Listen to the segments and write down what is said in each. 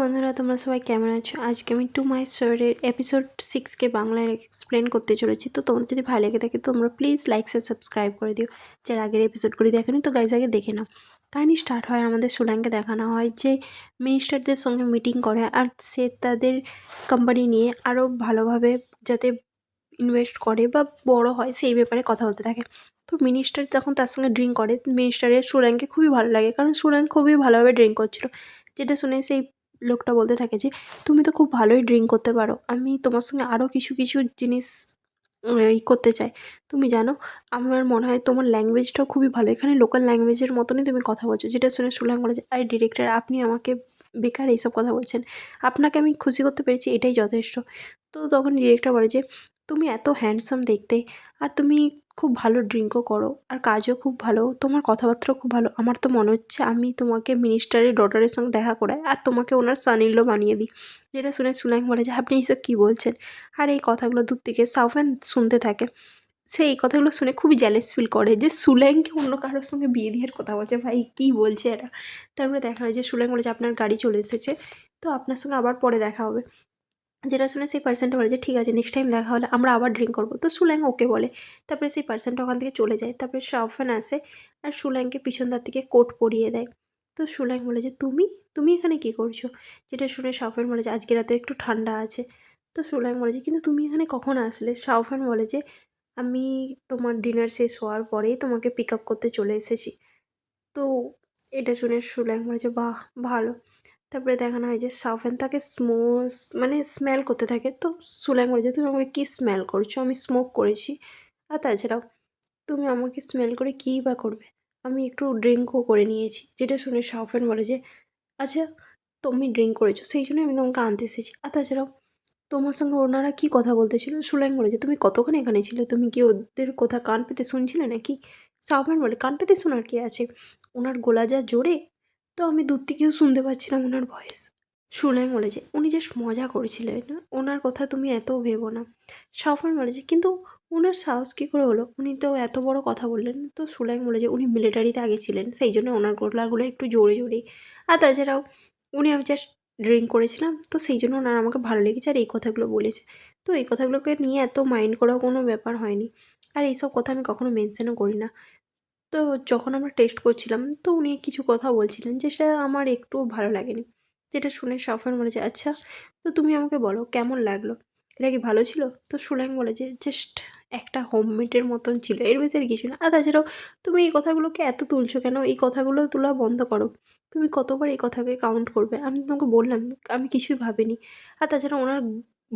বন্ধুরা, তোমরা সবাই কেমন আছো? আজকে আমি টু মাই স্টোরির এপিসোড 6কে বাংলায় এক্সপ্লেন করতে চলেছি। তো তোমাদের যদি ভালো লেগে থাকে তোমরা প্লিজ লাইক আর সাবস্ক্রাইব করে দিও। যার আগের এপিসোডগুলি দেখেনি তো গাইজ আগে দেখে নাও। কাহিনি স্টার্ট হয়, আমাদের সোলাংকে দেখানো হয় যে মিনিস্টারদের সঙ্গে মিটিং করে আর সে তাদের কোম্পানি নিয়ে আরও ভালোভাবে যাতে ইনভেস্ট করে বা বড় হয় সেই ব্যাপারে কথা বলতে থাকে। তো মিনিস্টার যখন তার সঙ্গে ড্রিঙ্ক করে, মিনিস্টারের সুরাংকে খুবই ভালো লাগে, কারণ সুরাং খুবই ভালোভাবে ড্রিঙ্ক করছিল। যেটা শুনে সেই লোকটা বলতে থাকে যে তুমি তো খুব ভালোই ড্রিঙ্ক করতে পারো, আমি তোমার সঙ্গে আরও কিছু কিছু জিনিস করতে চাই। তুমি জানো, আমার মনে হয় তোমার ল্যাঙ্গুয়েজটাও খুবই ভালো, এখানে লোকাল ল্যাঙ্গুয়েজের মতনই তুমি কথা বলছো। যেটা শুনে সুলাং বলে যে আরে ডিরেক্টর, আপনি আমাকে বেকার এইসব কথা বলছেন, আপনাকে আমি খুশি করতে পেরেছি এটাই যথেষ্ট। তো তখন ডিরেক্টর বলে যে তুমি এত হ্যান্ডসাম দেখতে, আর তুমি খুব ভালো ড্রিঙ্কও করো, আর কাজও খুব ভালো, তোমার কথাবার্তাও খুব ভালো। আমার তো মনে হচ্ছে আমি তোমাকে মিনিস্টারের ডটারের সঙ্গে দেখা করাই আর তোমাকে ওনার সান ইন ল বানিয়ে দিই। যেটা শুনে সুলাইং বলে যে আপনি এইসব কী বলছেন। আর এই কথাগুলো দূর থেকে সাউফান শুনতে থাকে। সে এই কথাগুলো শুনে খুবই জ্যালেস ফিল করে যে সুলাইংকে অন্য কারোর সঙ্গে বিয়ে দেওয়ার কথা বলছে। ভাই কী বলছে এরা। তারপরে দেখা হয় যে সুলাইং বলে যে আপনার গাড়ি চলে এসেছে, তো আপনার সঙ্গে আবার পরে দেখা হবে। যেটা শুনে সেই পার্সনটা বলে যে ঠিক আছে, নেক্সট টাইম দেখা হলে আমরা আবার ড্রিঙ্ক করবো। তো সুল্যাং ওকে বলে। তারপরে সেই পার্সনটা ওখান থেকে চলে যায়। তারপরে শাওফান আসে আর সুল্যাংকে পিছন দিক থেকে কোট পরিয়ে দেয়। তো সুল্যাং বলে যে তুমি তুমি এখানে কী করছো? যেটা শুনে শাওফান বলে যে আজকে রাতে একটু ঠান্ডা আছে। তো সুল্যাং বলে যে কিন্তু তুমি এখানে কখন আসলে? শাওফান বলে যে আমি তোমার ডিনার শেষ হওয়ার পরেই তোমাকে পিক আপ করতে চলে এসেছি। তো এটা শুনে সুল্যাং বলে যে বাহ, ভালো। তারপরে দেখানো হয় যে সাউফেন তাকে মানে স্মেল করতে থাকে। তো সুলাইম বলে যে তুমি আমাকে কী স্মেল করছো? আমি স্মোক করেছি। আর তাছাড়াও তুমি আমাকে স্মেল করে কীই বা করবে? আমি একটু ড্রিঙ্কও করে নিয়েছি। যেটা শুনে সাউফেন বলে যে আচ্ছা, তুমি ড্রিঙ্ক করেছো সেই জন্যই আমি তোমাকে আনতে এসেছি। আর তাছাড়াও তোমার সঙ্গে ওনারা কী কথা বলতেছিল? সুলাইম বলে যে তুমি কতক্ষণ এখানে ছিলে? তুমি কি ওদের কথা কান পেতে শুনছিলে নাকি? সাউফেন বলে কান পেতে শোনার কী আছে? ওনার গলা যা জোরে, তো আমি দূর থেকেও শুনতে পাচ্ছিলাম ওনার ভয়েস। সুলাইম বলেছে উনি জাস্ট মজা করেছিলেন, ওনার কথা তুমি এত ভেবো না। সাফওয়ান বলেছে কিন্তু ওনার সাহস কী করে হলো? উনি তো এত বড় কথা বললেন। তো সুলাইম বলেছে উনি মিলিটারিতে আগে ছিলেন, সেই জন্য ওনার গলাগুলো একটু জোরে জোরেই। আর তাছাড়াও আমি জাস্ট ড্রিঙ্ক করেছিলাম, তো সেই জন্য ওনার আমাকে ভালো লেগেছে আর এই কথাগুলো বলেছে। তো এই কথাগুলোকে নিয়ে এত মাইন্ড করার কোনো ব্যাপার হয়নি। আর এইসব কথা আমি কখনো মেনশনও করি না। তো যখন আমরা টেস্ট করছিলাম তো উনি কিছু কথা বলছিলেন যেটা আমার একটুও ভালো লাগেনি। যেটা শুনে সাফওয়ান বলে যে আচ্ছা, তো তুমি আমাকে বলো কেমন লাগলো? এটা কি ভালো ছিল? তো সুলাইম বলে যে জাস্ট একটা হোমমেডের মতন ছিল, এর বেশি আর কিছু না। আর তাছাড়াও তুমি এই কথাগুলোকে এত তুলছো কেন? এই কথাগুলো তোলা বন্ধ করো। তুমি কতবার এই কথাকে কাউন্ট করবে? আমি তোমাকে বললাম আমি কিছুই ভাবিনি। আর তাছাড়া ওনার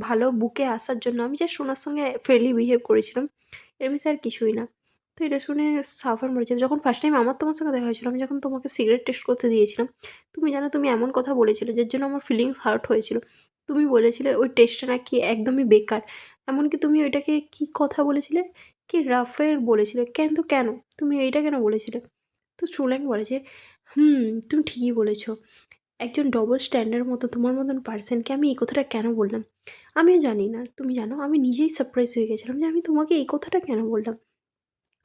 ভালো বুকে আসার জন্য আমি জাস্ট ওনার সঙ্গে ফ্রেন্ডলি বিহেভ করেছিলাম, এর বেশি আর কিছুই না। তো এটা শুনে সাফওয়ান বলেছে যখন ফার্স্ট টাইম আমার তোমার সঙ্গে দেখা হয়েছিল, আমি যখন তোমাকে সিগারেট টেস্ট করতে দিয়েছিলাম, তুমি জানো তুমি এমন কথা বলেছিলে যার জন্য আমার ফিলিংস হার্ট হয়েছিল। তুমি বলেছিলে ওই টেস্টটা নাকি একদমই বেকার। এমনকি তুমি ওইটাকে কী কথা বলেছিলে? কি রাফের বলেছিলে। কিন্তু কেন? তুমি এইটা কেন বলেছিলে? তো সুলাইম বলে যে তুমি ঠিকই বলেছ। একজন ডবল স্ট্যান্ডার্ড মতো তোমার মতন পার্সনকে আমি এই কথাটা কেন বললাম? আমিও জানি না। তুমি জানো আমি নিজেই সারপ্রাইজ হয়ে গেছিলাম যে আমি তোমাকে এই কথাটা কেন বললাম।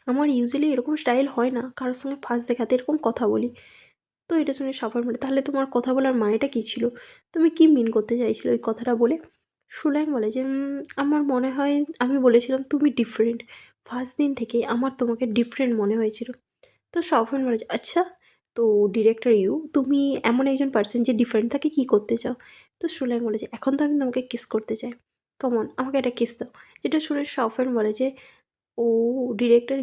আমার ইউজুয়ালি এরকম স্টাইল হয় না কারোর সঙ্গে ফার্স্ট দেখাতে এরকম কথা বলি। তো এটা শুনে সাফওয়ান বলে তাহলে তোমার কথা বলার মানেটা কী ছিল? তুমি কী মিন করতে চাইছিলে ওই কথাটা বলে? সুলাইম বলে যে আমার মনে হয় আমি বলেছিলাম তুমি ডিফারেন্ট। ফার্স্ট দিন থেকেই আমার তোমাকে ডিফারেন্ট মনে হয়েছিল। তো সাফওয়ান বলে যে আচ্ছা, তো ডিরেক্টর তুমি এমন একজন পার্সন যে ডিফারেন্ট, তাকে কী করতে চাও? তো সুলাইম বলে যে এখন তো আমি তোমাকে কিস করতে চাই। কাম অন, আমাকে একটা কিস দাও। যেটা শুনে সাফওয়ান বলে যে ও ডিরেক্টর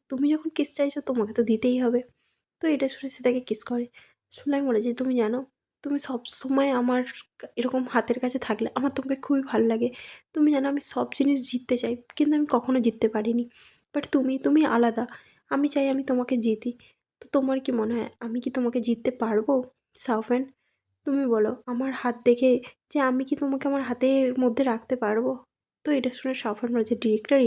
তুমি যখন কিস চাইছো তোমাকে তো দিতেই হবে। তো এটা শুনে সে তাকে কিস করে। শুনে আমি বলে যে তুমি জানো, তুমি সবসময় আমার এরকম হাতের কাছে থাকলে আমার তোমাকে খুবই ভালো লাগে। তুমি জানো আমি সব জিনিস জিততে চাই কিন্তু আমি কখনো জিততে পারিনি। বাট তুমি আলাদা। আমি চাই আমি তোমাকে জিতি। তো তোমার কি মনে হয় আমি কি তোমাকে জিততে পারবো? সাউফ্যান, তুমি বলো আমার হাত দেখে যে আমি কি তোমাকে আমার হাতের মধ্যে রাখতে পারবো? তো এটা শুনে সাফওয়ান বলেছে ডিরেক্টর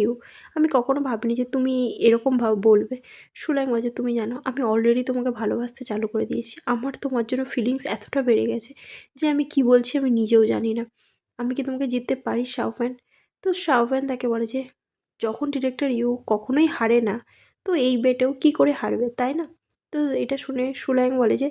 আমি কখনো ভাবিনি যে তুমি এরকম বলবে। সুলাইম বলেছে তুমি জানো আমি অলরেডি তোমাকে ভালোবাসতে চালু করে দিয়েছি। আমার তোমার জন্য ফিলিংস এতটা বেড়ে গেছে যে আমি কি বলছি আমি নিজেও জানি না। আমি কি তোমাকে জিততে পারি সাউফ্যান? তো সাউফ্যান তাকে বলে যে যখন ডিরেক্টর কখনোই হারে না, তো এই বেটেও কি করে হারবে, তাই না? তো এটা শুনে সুলাইম বলে যে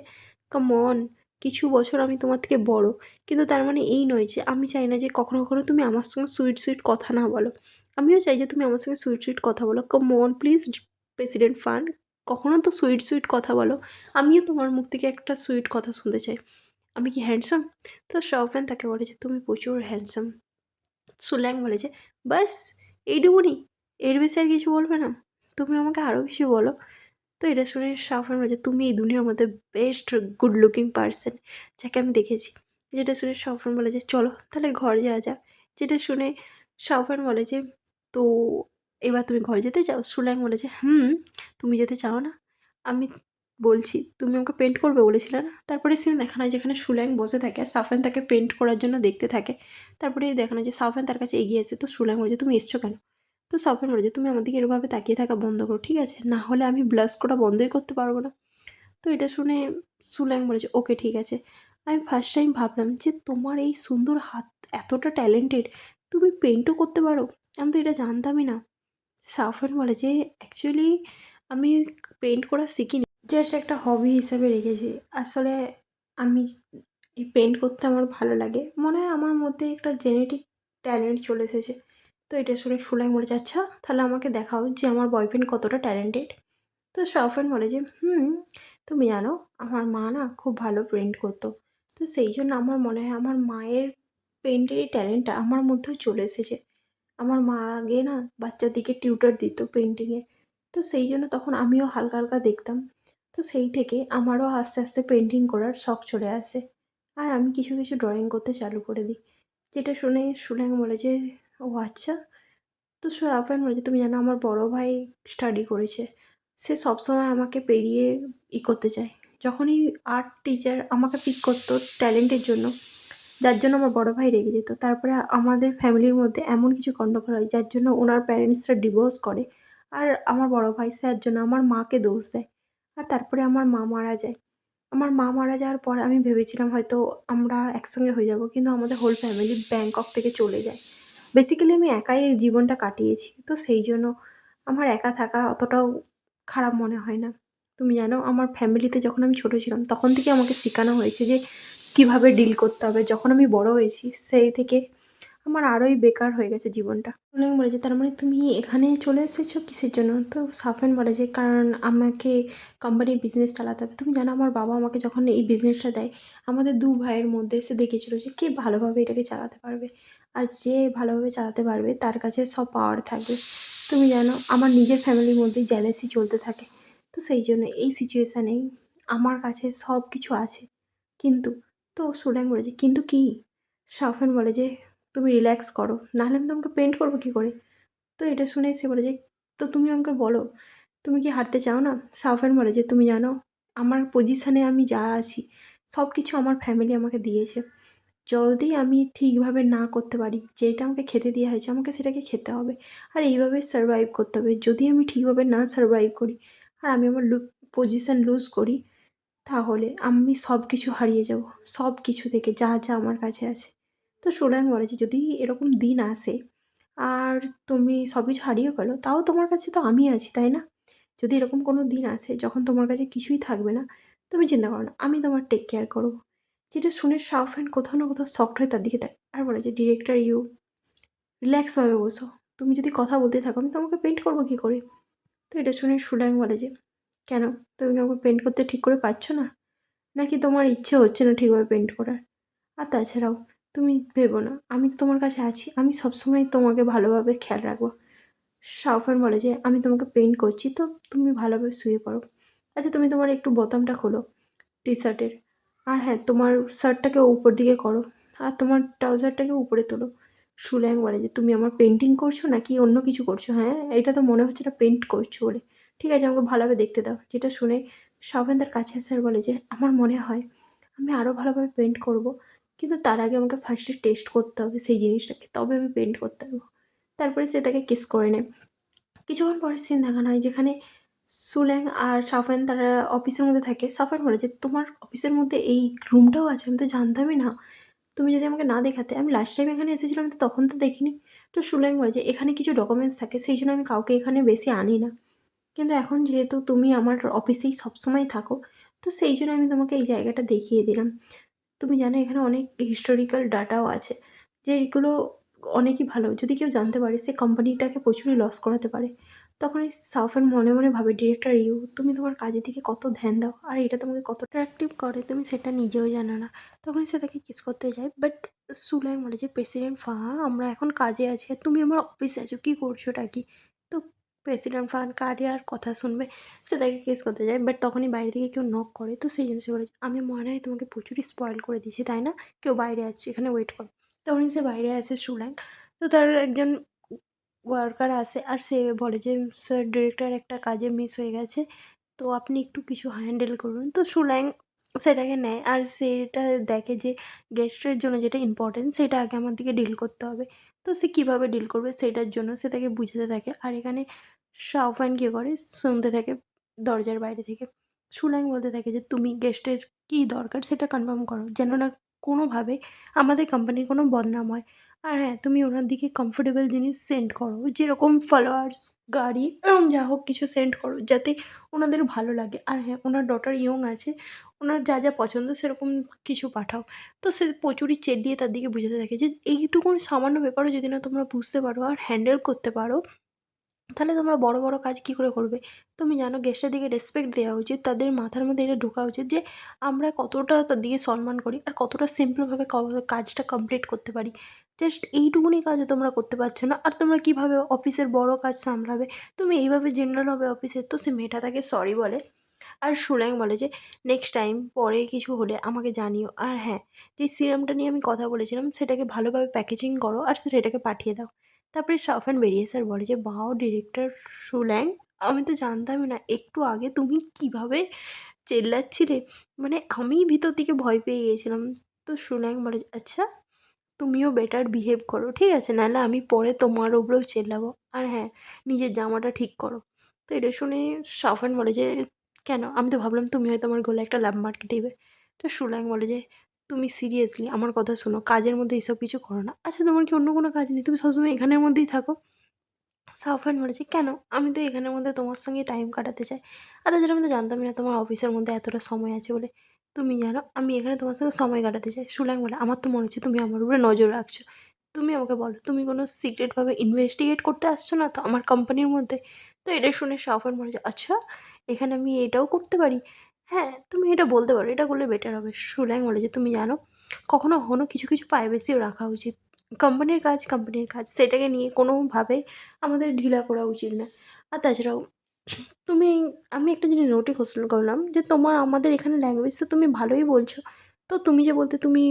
কাম অন, কিছু বছর আমি তোমার থেকে বড়, কিন্তু তার মানে এই নয় যে আমি চাই না যে কখনো কখনো তুমি আমার সঙ্গে সুইট সুইট কথা না বলো। আমিও চাই যে তুমি আমার সঙ্গে সুইট সুইট কথা বলো। Come on please president fun, কখনো তো সুইট সুইট কথা বলো। আমিও তোমার মুখ থেকে একটা সুইট কথা শুনতে চাই। আমি কি হ্যান্ডসাম? তো শাওফান তাকে বলে যে তুমি প্রচুর হ্যান্ডসাম। সুল্যাং বলে যে বাস এইটুকুনি, এর বেশি আর কিছু বলবে না? তুমি আমাকে আরও কিছু বলো। তো এটা শুনে শাওফান বলে যে তুমি এই দুনিয়ার মধ্যে বেস্ট গুড লুকিং পার্সন যাকে আমি দেখেছি। যেটা শুনে শাওফান বলে যে চলো তাহলে ঘর যাওয়া যাক। যেটা শুনে শাওফান বলে যে তো এবার তুমি ঘরে যেতে চাও? সুল্যাং বলে যে তুমি যেতে চাও না? আমি বলছি তুমি আমাকে পেন্ট করবে বলেছিলে না? তারপরে সিন দেখানো হয় যেখানে সুল্যাং বসে থাকে আর সাফান তাকে পেন্ট করার জন্য দেখতে থাকে। তারপরে দেখানো যে সাফান তার কাছে এগিয়ে আছে, তো সুল্যাং বলে যে তুমি এসছো কেন? তো সাফান বলে যে তুমি আমার দিকে এরভাবে তাকিয়ে থাকা বন্ধ করো, ঠিক আছে? না হলে আমি ব্লাশ করা বন্ধই করতে পারবো না। তো এটা শুনে সুল্যাং বলে যে ওকে ঠিক আছে। আমি ফার্স্ট টাইম ভাবলাম যে তোমার এই সুন্দর হাত এতটা ট্যালেন্টেড, তুমি পেন্টও করতে পারো। আমি তো এটা জানতামই না। সাফান বলে যে অ্যাকচুয়ালি আমি পেন্ট করা শিখিনি, জাস্ট একটা হবি হিসাবে রেখেছি। আসলে আমি এই পেন্ট করতে আমার ভালো লাগে, মনে হয় আমার মধ্যে একটা জেনেটিক ট্যালেন্ট চলে এসেছে। তো এটা শুনে সুলাই বলে যে আচ্ছা তাহলে আমাকে দেখাও যে আমার বয়ফ্রেন্ড কতটা ট্যালেন্টেড। তো সাফান বলে যে তুমি জানো আমার মা না খুব ভালো পেন্ট করতো, তো সেই জন্য আমার মনে হয় আমার মায়ের পেন্টের এই ট্যালেন্টটা আমার মধ্যেও চলে এসেছে। আমার মা আগে না বাচ্চাদেরকে টিউটর দিত পেন্টিংয়ে, তো সেই জন্য তখন আমিও হালকা হালকা দেখতাম। তো সেই থেকে আমারও আস্তে আস্তে পেন্টিং করার শখ চলে আসে, আর আমি কিছু কিছু ড্রয়িং করতে চালু করে দিই। যেটা শুনে সুলেং বলে যে ও আচ্ছা। তো আফরান বলে যে তুমি জানো আমার বড় ভাই স্টাডি করেছে, সে সবসময় আমাকে পেরিয়ে করতে চায়। যখনই আর্ট টিচার আমাকে পিক করতো ট্যালেন্টের জন্য, যার জন্য আমার বড় ভাই রেগে যেত। তারপরে আমাদের ফ্যামিলির মধ্যে এমন কিছু গণ্ডগোল হয় যার জন্য ওনার প্যারেন্টসরা ডিভোর্স করে, আর আমার বড় ভাই স্যার জন্য আমার মাকে দোষ দেয়। আর তারপরে আমার মা মারা যায়। আমার মা মারা যাওয়ার পর আমি ভেবেছিলাম হয়তো আমরা একসঙ্গে হয়ে যাব, কিন্তু আমাদের হোল ফ্যামিলি ব্যাংকক থেকে চলে যায়। বেসিক্যালি আমি একাই এই জীবনটা কাটিয়েছি, তো সেই জন্য আমার একা থাকা অতটাও খারাপ মনে হয় না। তুমি জানো আমার ফ্যামিলিতে যখন আমি ছোটো ছিলাম তখন থেকে আমাকে শেখানো হয়েছে যে কীভাবে ডিল করতে হবে। যখন আমি বড় হয়েছি সেই থেকে আমার আরোই বেকার হয়ে গেছে জীবনটা। সুলেং বলে যে তার মানে তুমি এখানে চলে এসেছো কিসের জন্য? তো সাফেন বলে যে কারণ আমাকে কোম্পানির বিজনেস চালাতে হবে। তুমি জানো আমার বাবা আমাকে যখন এই বিজনেসটা দেয়, আমাদের দু ভাইয়ের মধ্যে সে দেখেছিল যে কে ভালোভাবে এটাকে চালাতে পারবে, আর যে ভালোভাবে চালাতে পারবে তার কাছে সব পাওয়ার থাকবে। তুমি জানো আমার নিজের ফ্যামিলির মধ্যেই জেলাসি চলতে থাকে, তো সেই জন্য এই সিচুয়েশানেই আমার কাছে সব কিছু আছে। কিন্তু তো সুলেং বলে যে কিন্তু কি? সাফেন বলে যে তুমি রিল্যাক্স করো, নাহলে আমি তোমাকে পেন্ট করবো কী করে? তো এটা শুনে সে বলে যে তো তুমি আমাকে বলো তুমি কি হারতে চাও না? সাফেন বলে যে তুমি জানো আমার পজিশানে আমি যা আছি সব কিছু আমার ফ্যামিলি আমাকে দিয়েছে। যদি আমি ঠিকভাবে না করতে পারি, যেটা আমাকে খেতে দেওয়া হয়েছে আমাকে সেটাকে খেতে হবে, আর এইভাবে সারভাইভ করতে হবে। যদি আমি ঠিকভাবে না সারভাইভ করি আর আমি আমার পজিশান লুজ করি, তাহলে আমি সব কিছু হারিয়ে যাব, সব কিছু থেকে যা যা আমার কাছে আছে। তো সুরাং বলে যে যদি এরকম দিন আসে আর তুমি সব কিছু হারিয়ে ফেলো, তাও তোমার কাছে তো আমি আছি, তাই না? যদি এরকম কোনো দিন আসে যখন তোমার কাছে কিছুই থাকবে না, তুমি চিন্তা করো না, আমি তোমার টেক কেয়ার করবো। যেটা শুনে শাওফান কোথাও না কোথাও শকড হয়ে তার দিকে তাকায় আর বলে যে ডিরেক্টর ইউ রিল্যাক্সভাবে বসো, তুমি যদি কথা বলতে থাকো আমি তোমাকে পেন্ট করবো কী করে? তো এটা শুনে সুলাং বলে যে কেন, তুমি কি আমাকে পেন্ট করতে ঠিক করে পারছো না, নাকি তোমার ইচ্ছে হচ্ছে না ঠিকভাবে পেন্ট করার? আর তাছাড়াও তুমি ভেবো না, আমি তো তোমার কাছে আছি, আমি সবসময় তোমাকে ভালোভাবে খেয়াল রাখবো। শাওফান বলে যে আমি তোমাকে পেইন্ট করছি তো তুমি ভালোভাবে শুয়ে পড়ো। আচ্ছা তুমি তোমার একটু বোতামটা খোলো টি শার্টের, আর হ্যাঁ তোমার শার্টটাকে উপর দিকে করো, আর তোমার ট্রাউজারটাকে উপরে তোলো। সুল্যাং বলে যে তুমি আমার পেন্টিং করছো নাকি অন্য কিছু করছো? হ্যাঁ এটা তো মনে হচ্ছে না পেন্ট করছো বলে। ঠিক আছে আমাকে ভালোভাবে দেখতে দাও। যেটা শুনে শাওফান তার কাছে আসে আর বলে যে আমার মনে হয় আমি আরও ভালোভাবে পেন্ট করবো, কিন্তু তার আগে আমাকে ফার্স্টে টেস্ট করতে হবে সেই জিনিসটাকে, তবে আমি পেন্ট করতে পারবো। তারপরে সে তাকে কিস করে নেয়। কিছুক্ষণ পরে সিন দেখানো হয় যেখানে সুলেং আর সাফান তারা অফিসের মধ্যে থাকে। সাফান বলে যে তোমার অফিসের মধ্যে এই রুমটাও আছে, আমি তো জানতামই না। তুমি যদি আমাকে না দেখাতে, আমি লাস্ট টাইম এখানে এসেছিলাম তো তখন তো দেখিনি। তো সুলেং বলে যে এখানে কিছু ডকুমেন্টস থাকে সেই জন্য আমি কাউকে এখানে বেশি আনি না, কিন্তু এখন যেহেতু তুমি আমার অফিসেই সবসময় থাকো, তো তো সেই জন্য আমি তোমাকে এই জায়গাটা দেখিয়ে দিলাম। তুমি জানো এখানে অনেক হিস্টোরিক্যাল ডাটাও আছে, যে এগুলো অনেকই ভালো, যদি কেউ জানতে পারে সে কোম্পানিটাকে প্রচুরই লস করাতে পারে। তখন এই সাফান মনে মনে ভাবে, ডিরেক্টর তুমি তোমার কাজের দিকে কত ধ্যান দাও আর এটা তোমাকে কত অ্যাট্রাকটিভ করে তুমি সেটা নিজেও জানো না। তখনই সে তাকে কিস করতে যায়, বাট সুলাইং বলে যে প্রেসিডেন্ট ফাহা আমরা এখন কাজে আছি আর তুমি আমার অফিসে আছো, কী করছো ওটা কি? তো প্রেসিডেন্ট ফাহান কার আর কথা শুনবে, সে তাকে কেস করতে যায়। বাট তখনই বাইরে থেকে কেউ নক করে, তো সেই জন্য সে বলে আমি মনে হয় তোমাকে প্রচুরই স্পয়েল করে দিয়েছি তাই না, কেউ বাইরে আসছে এখানে ওয়েট করো। তখনই সে বাইরে আসে সুলাইং। তো তার একজন ওয়ার্কার আসে আর সে বলে যে স্যার ডিরেক্টর একটা কাজে মিস হয়ে গেছে, তো আপনি একটু কিছু হ্যান্ডেল করুন। তো সুলাইং সেটাকে নেয় আর সেটা দেখে যে গেস্টের জন্য যেটা ইম্পর্টেন্ট সেটা আগে আমার দিকে ডিল করতে হবে। তো সে কীভাবে ডিল করবে সেটার জন্য সে তাকে বুঝাতে থাকে। আর এখানে শাওফান কী করে, শুনতে থাকে দরজার বাইরে থেকে। সুলাইং বলতে থাকে যে তুমি গেস্টের কী দরকার সেটা কনফার্ম করো, যেন না কোনোভাবে আমাদের কোম্পানির কোনো বদনাম হয়। আর হ্যাঁ, তুমি ওনার দিকে কমফোর্টেবল জিনিস সেন্ড করো, যেরকম ফলোয়ার্স, গাড়ি এরকম যা হোক কিছু সেন্ড করো, যাতে ওনাদের ভালো লাগে। আর হ্যাঁ, ওনার ডটার ইয়ং আছে, ওনার যা যা পছন্দ সেরকম কিছু পাঠাও। তো সে প্রচুরই চেডিয়ে তার দিকে বুঝাতে থাকে যে এইটুকুন সামান্য ব্যাপারও যদি না তোমরা বুঝতে পারো আর হ্যান্ডেল করতে পারো, তাহলে তোমরা বড় বড় কাজ কী করে করবে? তুমি জানো গেস্টের দিকে রেসপেক্ট দেওয়া উচিত, তাদের মাথার মধ্যে এটা ঢোকা উচিত যে আমরা কতটা তার দিকে সম্মান করি আর কতটা সিম্পলভাবে কাজটা কমপ্লিট করতে পারি। জাস্ট এইটুকুনি কাজও তোমরা করতে পারছো না আর তোমরা কীভাবে অফিসের বড় কাজ সামলাবে? তুমি এইভাবে জেনারেল হবে অফিসের। তো সে মেয়েটা তাকে সরি বলে। আর সুলাইং বলে যে নেক্সট টাইম পরে কিছু হলে আমাকে জানিও। আর হ্যাঁ, যে সিরামটা নিয়ে আমি কথা বলেছিলাম সেটাকে ভালোভাবে প্যাকেজিং করো আর সেটাকে পাঠিয়ে দাও। তারপরে সাফান বেরিয়ে এসে আর বলে যে ওয়াও ডিরেক্টর সুল্যাং, আমি তো জানতামই না একটু আগে তুমি কীভাবে চেল্লাচ্ছিলে, মানে আমি ভিতর থেকে ভয় পেয়ে গিয়েছিলাম। তো সুল্যাং বলে যে, আচ্ছা তুমিও বেটার বিহেভ করো ঠিক আছে, নাহলে আমি পরে তোমার ওপরেও চেল্লাবো। আর হ্যাঁ, নিজের জামাটা ঠিক করো। তো এটা শুনে সাফান বলে যে কেন, আমি তো ভাবলাম তুমি হয়তো আমার গলায় একটা লাফ মারতে দেবে। তো সুল্যাং বলে যে তুমি সিরিয়াসলি আমার কথা শোনো, কাজের মধ্যে এসব কিছু করো না। আচ্ছা তোমার কি অন্য কোনো কাজ নেই, তুমি সবসময় এখানের মধ্যেই থাকো? সাফওয়ান বলেছে, "কেন? আমি তো এখানের মধ্যে তোমার সঙ্গে টাইম কাটাতে চাই। আর তাছাড়া আমি তো জানতামই না তোমার অফিসের মধ্যে এতটা সময় আছে বলে। তুমি জানো আমি এখানে তোমার সঙ্গে সময় কাটাতে চাই।" সুলাইং বলে, "আমার তো মনে হচ্ছে তুমি আমার উপরে নজর রাখছো। তুমি আমাকে বলো তুমি কোনো সিক্রেটভাবে ইনভেস্টিগেট করতে আসছো না তো আমার কোম্পানির মধ্যে?" তো এটা শুনে সাফওয়ান বলে যে, "আচ্ছা এখানে আমি এটাও করতে পারি? হ্যাঁ, তুমি এটা বলতে পারো। এটা করলে বেটার হবে।" সুলাইং বলে যে, "তুমি জানো কখনো, কখনো কিছু, কিছু প্রাইভেসিও রাখা উচিত। কোম্পানির কাজ সেটাকে নিয়ে কোনোভাবে আমাদের ঢিলা করা উচিত না। আর তাছাড়াও তুমি আমি একটা জিনিস নোটিস করলাম যে তোমার আমাদের এখানে ল্যাঙ্গুয়েজ তো তুমি ভালোই বলছো। তো তুমি যে বলতে তুমি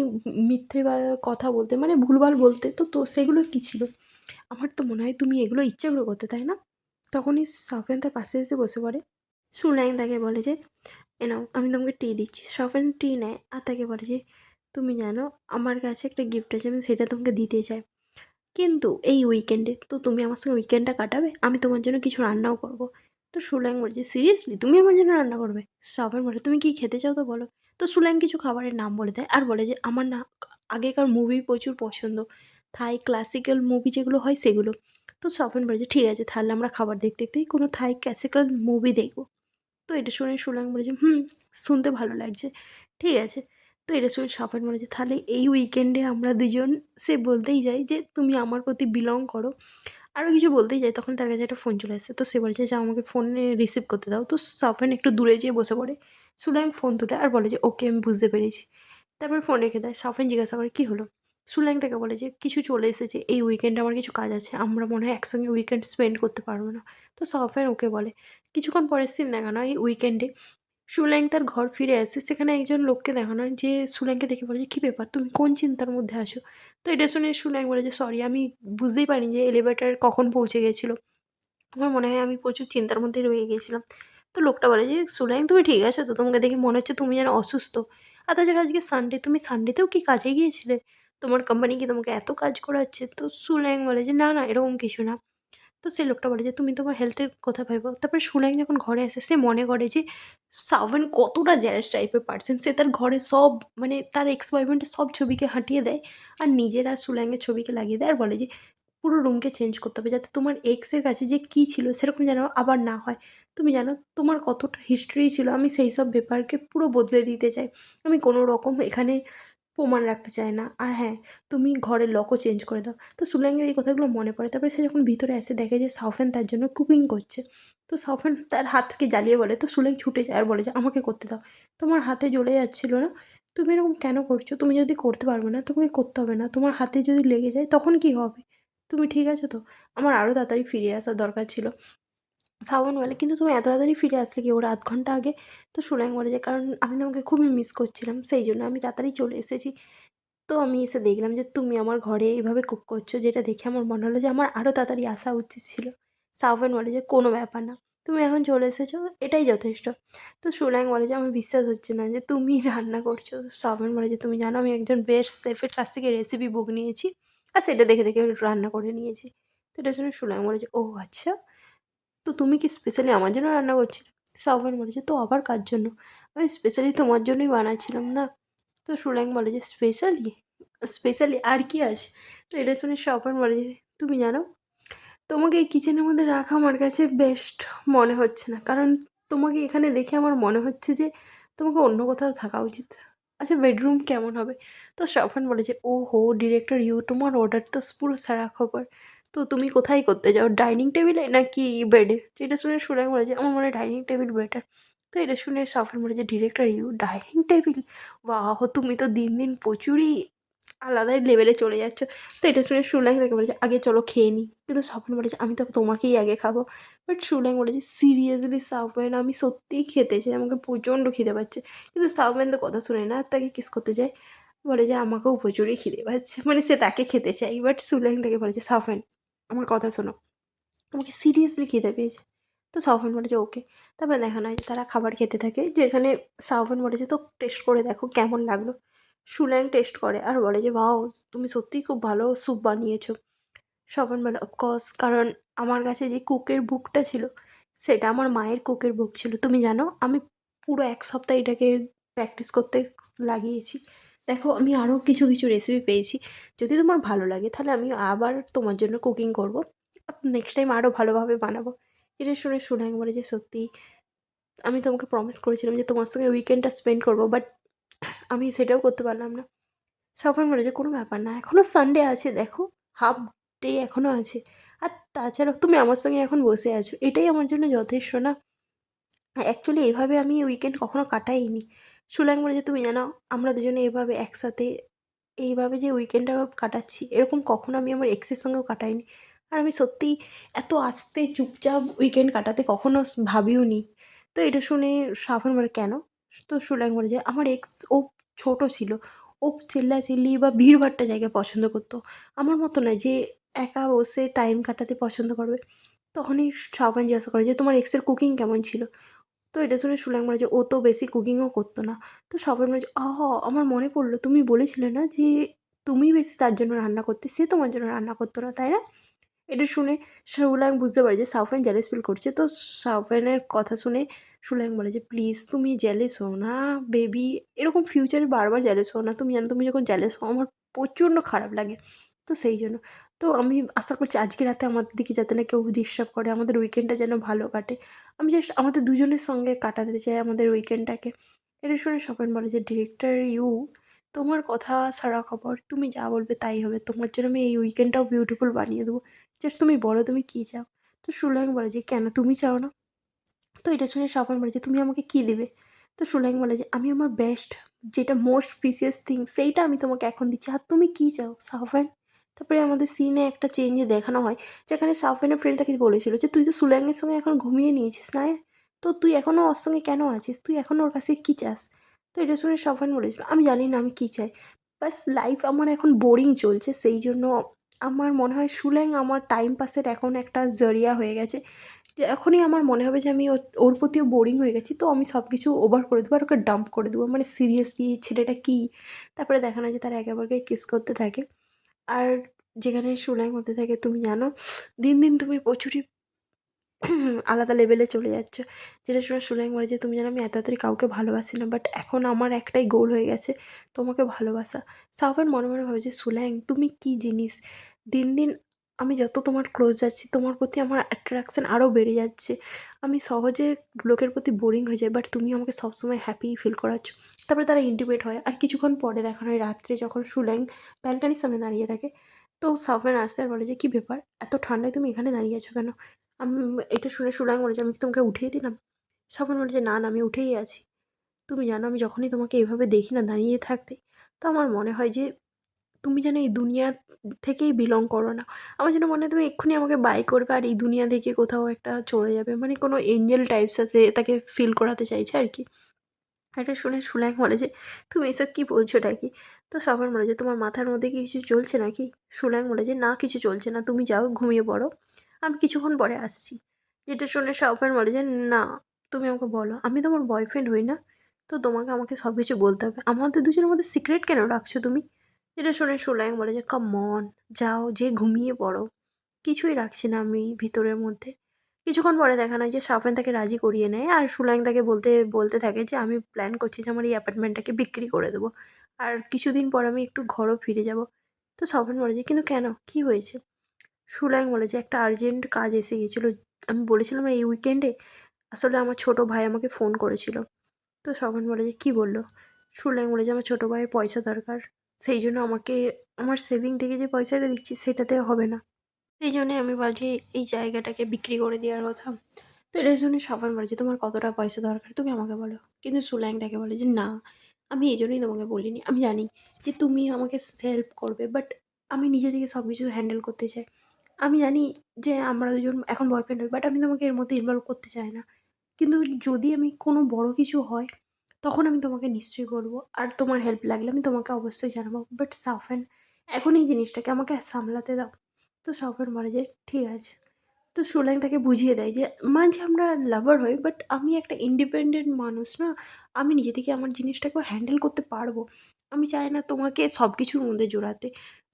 মিথ্যে বা কথা বলতে মানে ভুলভাল বলতে, তো সেগুলো কী ছিল? আমার তো মনে হয় তুমি এগুলো ইচ্ছে করে করতে, তাই না?" তখনই সাফিয়ান তার পাশে এসে বসে পড়ে। সুনাইন তাকে বলে যে, "এ নাও আমি তোমাকে টি দিচ্ছি।" সাফিয়ান টি নেয় আর তাকে বলে যে, "তুমি জানো আমার কাছে একটা গিফট আছে, আমি সেটা তোমাকে দিতে চাই। কিন্তু এই উইকেন্ডে তো তুমি আমার সঙ্গে উইকেন্ডটা কাটাবে? আমি তোমার জন্য কিছু রান্নাও করব।" তো সুলাইং বলছে, "সিরিয়াসলি তুমি আমার জন্য রান্না করবে?" সাফওয়ান বলে, "তুমি কি খেতে চাও তো বলো?" তো সুলাইং কিছু খাবারের নাম বলে দেয় আর বলে যে, "আমার না আগেকার মুভি প্রচুর পছন্দ। থাই ক্লাসিক্যাল মুভি যেগুলো হয় সেগুলো।" তো সাফওয়ান বলে যে, "ঠিক আছে তাহলে আমরা খাবার দেখতে, দেখতেই কোনো থাই ক্লাসিক্যাল মুভি দেখব।" তো এটা শুনে সুলাইং বলে যে, "হুম, শুনতে ভালো লাগছে। ঠিক আছে।" তো এটা শুনে সাফওয়ান বলে যে, "তাহলে এই উইকেন্ডে আমরা দুজন" সে বলতেই যায় যে, "তুমি আমার প্রতি বিলং করো।" আরও কিছু বলতেই যায় তখন তার কাছে একটা ফোন চলে আসে। তো সে বলে যে, আমাকে ফোনে রিসিভ করতে দাও।" তো সাফওয়ান একটু দূরে যেয়ে বসে পড়ে। সুলাইম ফোন তুলে আর বলে যে, "ওকে আমি বুঝতে পেরেছি।" তারপর ফোন রেখে দেয়। সাফওয়ান জিজ্ঞাসা করে, "কী হলো?" সুলাইম তাকে বলে যে, "কিছু চলে এসেছে। এই উইকেন্ডে আমার কিছু কাজ আছে। আমরা মনে হয় একসঙ্গে উইকেন্ড স্পেন্ড করতে পারব না।" তো সাফওয়ান ওকে বলে। কিছুক্ষণ পরের সিন দেখানো হয় এই উইকেন্ডে সুলাইং তার ঘর ফিরে আসে। সেখানে একজন লোককে দেখানো হয় যে সুলাইংকে দেখে বলে যে, "কী ব্যাপার? তুমি কোন চিন্তার মধ্যে আছো?" তো এটা শুনে সুলাইং বলে যে, "সরি আমি বুঝতেই পারিনি যে এলিভেটর কখন পৌঁছে গিয়েছিল। আমার মনে হয় আমি প্রচুর চিন্তার মধ্যে রয়ে গিয়েছিলাম।" তো লোকটা বলে যে, "সুলাইং তুমি ঠিক আছো তো? তোমাকে দেখে মনে হচ্ছে তুমি যেন অসুস্থ। আর তাছাড়া আজকে সানডে, তুমি সানডেতেও কি কাজে গিয়েছিলে? তোমার কোম্পানি কি তোমাকে এত কাজ করাচ্ছে?" তো সুলাইং বলে যে, "না, না এরকম কিছু না।" তো সেই লোকটা বলে যে, "তুমি তোমার হেলথের কথা ভেবো।" তারপরে সুনাই যখন ঘরে আসে সে মনে করে যে সাবন কতটা জেলাস টাইপের পারসন। সে তার ঘরে সব মানে তার এক্স বয়ফ্রেন্ডের সব ছবিকে হাঁটিয়ে দেয় আর নিজের আর সুলাইয়ের ছবিকে লাগিয়ে দেয় আর বলে যে, পুরো রুমকে চেঞ্জ করতে হবে, যাতে তোমার এক্সের কাছে যে কী ছিল সেরকম যেন আবার না হয়। তুমি জানো তোমার কতটা হিস্ট্রি ছিল, আমি সেই সব ব্যাপারকে পুরো বদলে দিতে চাই। আমি কোনো রকম এখানে প্রমাণ রাখতে চাই না। আর হ্যাঁ, তুমি ঘরের লকও চেঞ্জ করে দাও। তো সুলাইমের এই কথাগুলো মনে পড়ে। তারপরে সে যখন ভিতরে আসে দেখে যে সাউফান তার জন্য কুকিং করছে। তো সাউফান তার হাত থেকে জ্বালিয়ে বলে, তো সুলাইম ছুটে যায় আর বলে যে, "আমাকে করতে দাও। তোমার হাতে জ্বলে যাচ্ছিল না? তুমি এরকম কেন করছো? তুমি যদি করতে পারবে না, তোমাকে করতে হবে না। তোমার হাতে যদি লেগে যায় তখন কী হবে? তুমি ঠিক আছো তো? আমার আরও তাড়াতাড়ি ফিরে আসার দরকার ছিল।" শ্রাবণ বলে, "কিন্তু তুমি এত তাড়াতাড়ি ফিরে আসলে কি? ওর আধ ঘন্টা আগে।" তো সুলাইম বলে যে, "কারণ আমি তোমাকে খুবই মিস করছিলাম, সেই জন্য আমি তাড়াতাড়ি চলে এসেছি। তো আমি এসে দেখলাম যে তুমি আমার ঘরে এভাবে কুক করছো, যেটা দেখে আমার মনে হলো যে আমার আরও তাড়াতাড়ি আসা উচিত ছিল।" সাউফান বলে যে, "কোনো ব্যাপার না, তুমি এখন চলে এসেছো, এটাই যথেষ্ট।" তো সুলাইম বলে যে, "আমার বিশ্বাস হচ্ছে না যে তুমি রান্না করছো।" সাউফান বলে যে, "তুমি জানো আমি একজন বেস্ট শেফের কাছ থেকে রেসিপি বুক নিয়েছি, আর সেটা দেখে দেখে রান্না করে নিয়েছি।" তো এটা শুনে সুলাইম বলে যে, "ও আচ্ছা, তো তুমি কি স্পেশালি আমার জন্য রান্না করছিলে?" সাউফান বলে যে, "তো আবার কার জন্য? আমি স্পেশালি তোমার জন্যই বানাচ্ছিলাম না।" তো সুলাইম বলে যে, "স্পেশালি? স্পেশালি আর কি আছে?" তো এটা শুনে স্বপন বলে যে, "তুমি জানো তোমাকে এই কিচেনের মধ্যে রাখা আমার কাছে বেস্ট মনে হচ্ছে না। কারণ তোমাকে এখানে দেখে আমার মনে হচ্ছে যে তোমাকে অন্য কোথাও থাকা উচিত। আচ্ছা, বেডরুম কেমন হবে?" তো স্বপন বলে যে, "ওহো! ডিরেক্টর ইউ, তোমার অর্ডার তো পুরো সারা খবর। তো তুমি কোথায় করতে চাও? ডাইনিং টেবিলে নাকি বেডে?" তো এটা শুনে সুলাইম বলে যে, "আমার মনে হয় ডাইনিং টেবিল বেটার।" তো এটা শুনে স্বপন বলে যে, "director you, dining table? Wow! তুমি তো দিন, দিন প্রচুরই আলাদাই লেভেলে চলে যাচ্ছ।" তো এটা শুনে সুলাইম তাকে বলেছে, "আগে চলো খেয়ে নিই।" কিন্তু সাফওয়ান বলেছে, "আমি তো তোমাকেই আগে খাবো।" বাট সুলাইম বলেছে, "সিরিয়াসলি সাফওয়ান, আমি সত্যিই খেতে চাই, আমাকে প্রচণ্ড খিদে পাচ্ছে।" কিন্তু সাফওয়ান তো কথা শোনে না, আর তাকে কিস করতে যায়, বলে যে, "আমাকেও প্রচুরই খিদে পাচ্ছে।" মানে সে তাকে খেতে চায়। বাট সুলাইম তাকে বলেছে, "সাফওয়ান, আমার কথা শোনো, আমাকে সিরিয়াসলি খিদে পেয়েছে।" তো সাউফান বলে যে, "ওকে।" তারপরে দেখানো হয় যে তারা খাবার খেতে থাকে, যেখানে সাউফান বলে যে, "তো টেস্ট করে দেখো কেমন লাগলো?" সুল্যাং টেস্ট করে আর বলে যে, "ওয়াও! তুমি সত্যিই খুব ভালো স্যুপ বানিয়েছো।" স্বপন বলে, "অফকোর্স, কারণ আমার কাছে যে কুকের বুকটা ছিল, সেটা আমার মায়ের কুকের বুক ছিল। তুমি জানো আমি পুরো ১ সপ্তাহ এটাকে প্র্যাকটিস করতে লাগিয়েছি। দেখো আমি আরও কিছু, কিছু রেসিপি পেয়েছি। যদি তোমার ভালো লাগে তাহলে আমি আবার তোমার জন্য কুকিং করব। নেক্সট টাইম আরও ভালোভাবে বানাবো।" যেটা শুনে সুনাং বলে যে, "সত্যিই আমি তোমাকে প্রমিস করেছিলাম যে তোমার সঙ্গে উইকেন্ডটা স্পেন্ড করব, বাট আমি সেটাও করতে পারলাম না।" সাফওয়ান বলে যে, "কোনো ব্যাপার না, এখনও সানডে আছে দেখো, হাফ ডে এখনও আছে। আর তাছাড়াও তুমি আমার সঙ্গে এখন বসে আছো, এটাই আমার জন্য যথেষ্ট না? অ্যাকচুয়ালি এভাবে আমি উইকেন্ড কখনো কাটাইনি।" সুলাইম বলে যে, "তুমি জানো আমরা দুজনে এভাবে একসাথে এইভাবে যে উইকেন্ডটা কাটাচ্ছি, এরকম কখনো আমি আমার এক্সের সঙ্গেও কাটাইনি। আর আমি সত্যিই এত আস্তে চুপচাপ উইকেন্ড কাটাতে কখনো ভাবিও নি।" তো এটা শুনে সাফন বলে, "কেন?" তো সুলাইম বলে যে, "আমার এক্স ও ছোট ছিল। ও চিল্লাচিল্লি বা ভিড়ভাট্টা জায়গা পছন্দ করতো। আমার মতো নয় যে একা বসে টাইম কাটাতে পছন্দ করবে।" তখনই শ্রাবণ জিজ্ঞাসা করে যে, "তোমার এক্সের কুকিং কেমন ছিল?" তো এটা শুনে সুলাইম বলে যে, "ও তো বেশি কুকিংও করতো না।" তো শ্রাবণ বলে যে, আমার মনে পড়লো, তুমি বলেছিলে না যে তুমিই বেশি তার জন্য রান্না করতে, সে তোমার জন্য রান্না করতো না, তাই না?" এটা শুনে সুলাইম বুঝতে পারে যে সাউফান জেলাস ফিল করছে। তো সাউফানের কথা শুনে সুলাইম বলে যে, "প্লিজ তুমি জেলাস হও না বেবি। এরকম ফিউচারে বারবার জেলাস হও না। তুমি জানো তুমি যখন জেলাস হও আমার প্রচণ্ড খারাপ লাগে। তো সেই জন্য। তো আমি আশা করছি আজকে রাতে আমাদের দিকে যাতে না কেউ ডিস্টার্ব করে। আমাদের উইকেন্ডটা যেন ভালো কাটে। আমি জাস্ট আমাদের দুজনের সঙ্গে কাটাতে চাই আমাদের উইকেন্ডটাকে।" এটা শুনে স্বপন বলে যে, "ডিরেক্টর ইউ, তোমার কথা ছাড়া খবর। তুমি যা বলবে তাই হবে। তোমার জন্য আমি এই উইকেন্ডটাও বিউটিফুল বানিয়ে দেবো। জাস্ট তুমি বলো তুমি কী চাও?" তো সুলাইম বলে যে, "কেন তুমি চাও না?" তো এটা শুনে স্বপন বলে যে, "তুমি আমাকে কী দিবে?" তো সুলাইম বলে যে, "আমি আমার বেস্ট, যেটা মোস্ট প্রিসিয়াস থিং, সেইটা আমি তোমাকে এখন দিচ্ছি। আর তুমি কী চাও সাফওয়ান?" তারপরে আমাদের সিনে একটা চেঞ্জে দেখানো হয়, যেখানে সাফওয়ানের ফ্রেন্ড তাকে বলেছিল যে, "তুই তো সুলাইমের সঙ্গে এখন ঘুমিয়ে নিয়েছিস না? তো তুই এখনও ওর সঙ্গে কেন আছিস? তুই এখনও ওর কাছে কী চাস?" তো এটা শুনে সাফওয়ান বলেছিল, "আমি জানি না আমি কী চাই। বাস লাইফ আমার এখন বোরিং চলছে, সেই জন্য আমার মনে হয় সুলাইম আমার টাইম পাসের এখন একটা জরিয়া হয়ে গেছে। যখনই আমার মনে হবে যে আমি ওর প্রতিও বোরিং হয়ে গেছি, তো আমি সব কিছু ওভার করে দেবো আর ওকে ডাম্প করে দেবো। মানে সিরিয়াসলি এই ছেলেটা কী?" তারপরে দেখানো যায় তারা একে অপরকে কিস করতে থাকে। আর যেখানে সুলাইম বলতে থাকে, "তুমি জানো দিন, দিন তুমি প্রচুরই আলাদা লেভেলে চলে যাচ্ছ।" যেটা শুনে সুলাইম বলে যে, "তুমি জানো আমি এত তাড়াতাড়ি কাউকে ভালোবাসি না। বাট এখন আমার একটাই গোল হয়ে গেছে, তোমাকে ভালোবাসা।" সাউফান মনে, মনে ভাবে যে, "সুলাইম তুমি কী জিনিস? দিন, দিন আমি যত তোমার ক্লোজ যাচ্ছি তোমার প্রতি আমার অ্যাট্রাকশন আরও বেড়ে যাচ্ছে। আমি সহজে লোকের প্রতি বোরিং হয়ে যাই, বাট তুমি আমাকে সবসময় হ্যাপি ফিল করাচ্ছ। তারপরে তারা ইন্টিমেট হয়, আর কিছুক্ষণ পরে দেখানো হয় রাত্রে যখন সুল্যাং ব্যালকানির সামনে দাঁড়িয়ে থাকে। তো সাফওয়ান আসে আর বলে যে, কী ব্যাপার, এত ঠান্ডায় তুমি এখানে দাঁড়িয়ে আছো কেন? আমি এটা শুনে সুল্যাং বলে যে, আমি কি তোমাকে উঠিয়ে দিলাম? সাফওয়ান বলে যে, না না, আমি উঠেই আছি। তুমি জানো আমি যখনই তোমাকে এভাবে দেখি না দাঁড়িয়ে থাকতে, তো আমার মনে হয় যে তুমি যেন এই দুনিয়া থেকেই বিলং করো না। আমার যেন মনে হয় তুমি এক্ষুনি আমাকে বাই করবে আর এই দুনিয়া থেকে কোথাও একটা চলে যাবে। মানে কোনো এঞ্জেল টাইপস আছে, তাকে ফিল করাতে চাইছে আর কি। এটা শুনে সুলাইম বলে যে, তুমি এসব কী বলছোটা কি? তো সাফওয়ান বলে যে, তোমার মাথার মধ্যে কি কিছু চলছে নাকি? সুলাইম বলে যে, না কিছু চলছে না, তুমি যাও ঘুমিয়ে পড়ো, আমি কিছুক্ষণ পরে আসছি। যেটা শুনে সাফওয়ান বলে যে, না, তুমি আমাকে বলো, আমি তোমার বয়ফ্রেন্ড হই না? তো তোমাকে আমাকে সব কিছু বলতে হবে। আমাদের দুজনের মধ্যে সিক্রেট কেন রাখছো তুমি? যেটা শুনে সুলাইম বলে যে, কাম অন, যাও যেয়ে ঘুমিয়ে পড়ো, কিছুই রাখছি না আমি ভিতরের মধ্যে। কিছুক্ষণ পরে দেখা যায় যে সাফওয়ান তাকে রাজি করিয়ে নেয়, আর সুলাইম তাকে বলতে বলতে থাকে যে, আমি প্ল্যান করছি যে আমার এই অ্যাপার্টমেন্টটাকে বিক্রি করে দেবো। আর কিছুদিন পর আমি একটু ঘরও ফিরে যাব। তো সাফওয়ান বলে যে, কিন্তু কেন? কী হয়েছে? সুলাইম বলে যে, একটা আর্জেন্ট কাজ এসে গিয়েছিলো। আমি বলেছিলাম না এই উইকেন্ডে? আসলে আমার ছোটো ভাই আমাকে ফোন করেছিল। তো সাফওয়ান বলে যে, কী বলল? সুলাইম বলে যে, আমার ছোটো ভাইয়ের পয়সা দরকার। সেই জন্য আমাকে আমার সেভিং থেকে যে পয়সাটা দিচ্ছি সেটাতে হবে না। সেই জন্যে আমি ভাবছি এই জায়গাটাকে বিক্রি করে দেওয়ার কথা। তো এটার জন্য সাফওয়ান বলে যে, তোমার কতটা পয়সা দরকার তুমি আমাকে বলো। কিন্তু সুলাইম তাকে বলে যে, না, আমি এই জন্যই তোমাকে বলিনি। আমি জানি যে তুমি আমাকে হেল্প করবে, বাট আমি নিজে থেকে সব কিছু হ্যান্ডেল করতে চাই। আমি জানি যে আমরা দুজন এখন বয়ফ্রেন্ড হই, বাট আমি তোমাকে এর মধ্যে ইনভলভ করতে চাই না। কিন্তু যদি আমি কোনো বড় কিছু হয়, তখন আমি তোমাকে নিশ্চয়ই বলবো। আর তোমার হেল্প লাগলে আমি তোমাকে অবশ্যই জানাবো। বাট সাফওয়ান, এখন এই জিনিসটাকে আমাকে সামলাতে দাও। তো সাফওয়ান বলে যে, ঠিক আছে। তো সুলাইম তাকে বুঝিয়ে দেয় যে, মাঝে আমরা লাভার হই, বাট আমি একটা ইন্ডিপেন্ডেন্ট মানুষ না? আমি নিজে থেকে আমার জিনিসটাকেও হ্যান্ডেল করতে পারবো। আমি চাই না তোমাকে সব কিছুর মধ্যে জড়াতে।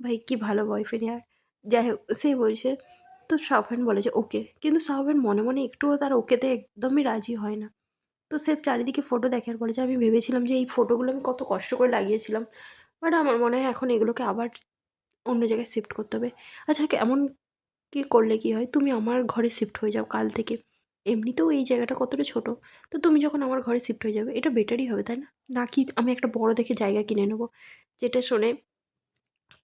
ভাই কী ভালো বয়ফ্রেন্ড ইয়ার! যাই হোক, সে বলছে। তো সাফওয়ান বলে যে, ওকে। কিন্তু সাফওয়ান মনে মনে একটুও তার ওকেতে একদমই রাজি হয় না। তো সে চারিদিকে ফটো দেখে আর বলে যে, আমি ভেবেছিলাম যে এই ফটোগুলো আমি কত কষ্ট করে লাগিয়েছিলাম। বাট আমার মনে হয় এখন এগুলোকে আবার অন্য জায়গায় শিফট করতে হবে। আচ্ছা, এমন কি করলে কি হয়? তুমি আমার ঘরে শিফট হয়ে যাও কাল থেকে। এমনিতেও এই জায়গাটা কতটা ছোট। তো তুমি যখন আমার ঘরে শিফট হয়ে যাবে, এটা বেটারই হবে, তাই না? নাকি আমি একটা বড় দেখে জায়গা কিনে নেবো? যেটা শুনে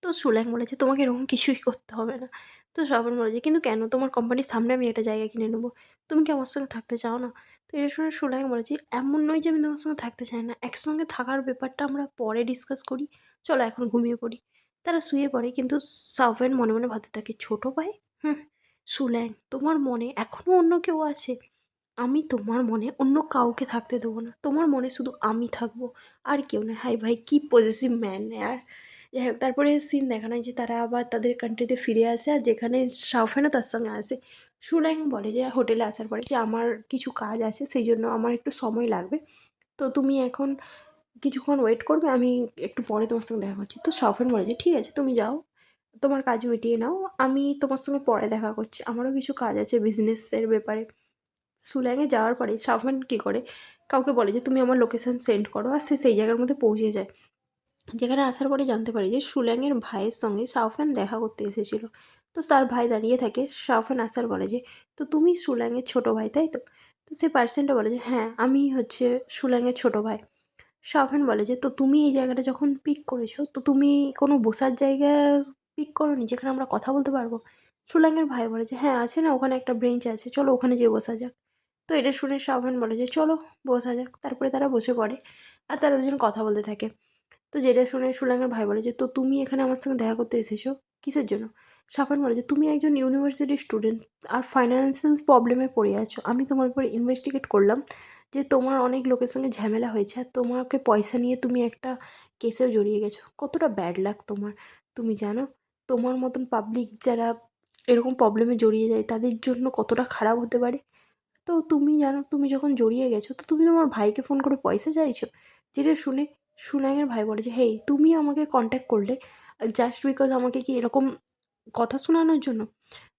তো সুলাইম বলেছে, তোমাকে এরকম কিছুই করতে হবে না। তো শ্রাবণ বলেছে, কিন্তু কেন? তোমার কোম্পানির সামনে আমি একটা জায়গা কিনে নেবো। তুমি কি আমার সঙ্গে থাকতে চাও না? তো এটা শুনে সুলাইম বলেছে, এমন নয় যে আমি তোমার সঙ্গে থাকতে চাই না। একসঙ্গে থাকার ব্যাপারটা আমরা পরে ডিসকাস করি। চলো এখন ঘুমিয়ে পড়ি। তারা শুয়ে পড়ে, কিন্তু সাফওয়ান মনে মনে ভাবতে থাকে, ছোট ভাই? হুম, সুলাইম, তোমার মনে এখনও অন্য কেউ আছে? আমি তোমার মনে অন্য কাউকে থাকতে দেবো না। তোমার মনে শুধু আমি থাকবো, আর কেউ না। হাই ভাই, কি পজেসিভ ম্যান यार! যাই হোক, তারপরে সিন দেখানো হয় যে তারা আবার তাদের কান্ট্রিতে ফিরে আসে, আর যেখানে শাওফানও তার সঙ্গে আসে। সুলাইং বলে যে হোটেলে আসার পরে যে, আমার কিছু কাজ আছে, সেই জন্য আমার একটু সময় লাগবে। তো তুমি এখন কিছুক্ষণ ওয়েট করবে, আমি একটু পরে তোমার সঙ্গে দেখা করছি। তো শাওফান বলে যে, ঠিক আছে, তুমি যাও, তোমার কাজ মিটিয়ে নাও, আমি তোমার সঙ্গে পরে দেখা করছি, আমারও কিছু কাজ আছে বিজনেসের ব্যাপারে। সুল্যাংয়ে যাওয়ার পরে সাফওয়ান কী করে, কাউকে বলে যে, তুমি আমার লোকেশান সেন্ড করো, আর সে সেই জায়গার মধ্যে পৌঁছে যায়। যেখানে আসার পরে জানতে পারি যে সুল্যাংয়ের ভাইয়ের সঙ্গে সাওফান দেখা করতে এসেছিল। তো তার ভাই দাঁড়িয়ে থাকে, সাওফান আসার বলে যে, তো তুমি সুল্যাংয়ের ছোটো ভাই, তাই তো? তো সেই পার্সনটা বলে যে, হ্যাঁ, আমি হচ্ছে সুল্যাংয়ের ছোটো ভাই। শাওফান বলে যে, তো তুমি এই জায়গাটা যখন পিক করেছো, তো তুমি কোনো বসার জায়গা পিক করোনি যেখানে আমরা কথা বলতে পারবো? সুলাইমের ভাই বলে যে, হ্যাঁ, আছে না, ওখানে একটা বেঞ্চ আছে, চলো ওখানে যেয়ে বসা যাক। তো এটা শুনে শাওফান বলে যে, চলো বসা যাক। তারপরে তারা বসে পড়ে, আর তারা দুজন কথা বলতে থাকে। তো যেটা শুনে সুলাইমের ভাই বলে যে, তো তুমি এখানে আমার সঙ্গে দেখা করতে এসেছো কিসের জন্য? শাওফান বলে যে, তুমি একজন ইউনিভার্সিটির স্টুডেন্ট আর ফাইন্যান্সিয়াল প্রবলেমে পড়ে আছো। আমি তোমার উপরে ইনভেস্টিগেট করলাম যে তোমার অনেক লোকের সঙ্গে ঝামেলা হয়েছে, আর তোমাকে পয়সা নিয়ে তুমি একটা কেসেও জড়িয়ে গেছো। কতটা ব্যাড লাক তোমার! তুমি জানো তোমার মতন পাবলিক যারা এরকম প্রবলেমে জড়িয়ে যায় তাদের জন্য কতটা খারাপ হতে পারে? তো তুমি জানো তুমি যখন জড়িয়ে গেছো, তো তুমি তোমার ভাইকে ফোন করে পয়সা চাইছো? যেটা শুনে সুনাইয়ের ভাই বলে যে, হেই, তুমি আমাকে কন্ট্যাক্ট করলে জাস্ট বিকজ আমাকে কি এরকম কথা শোনানোর জন্য?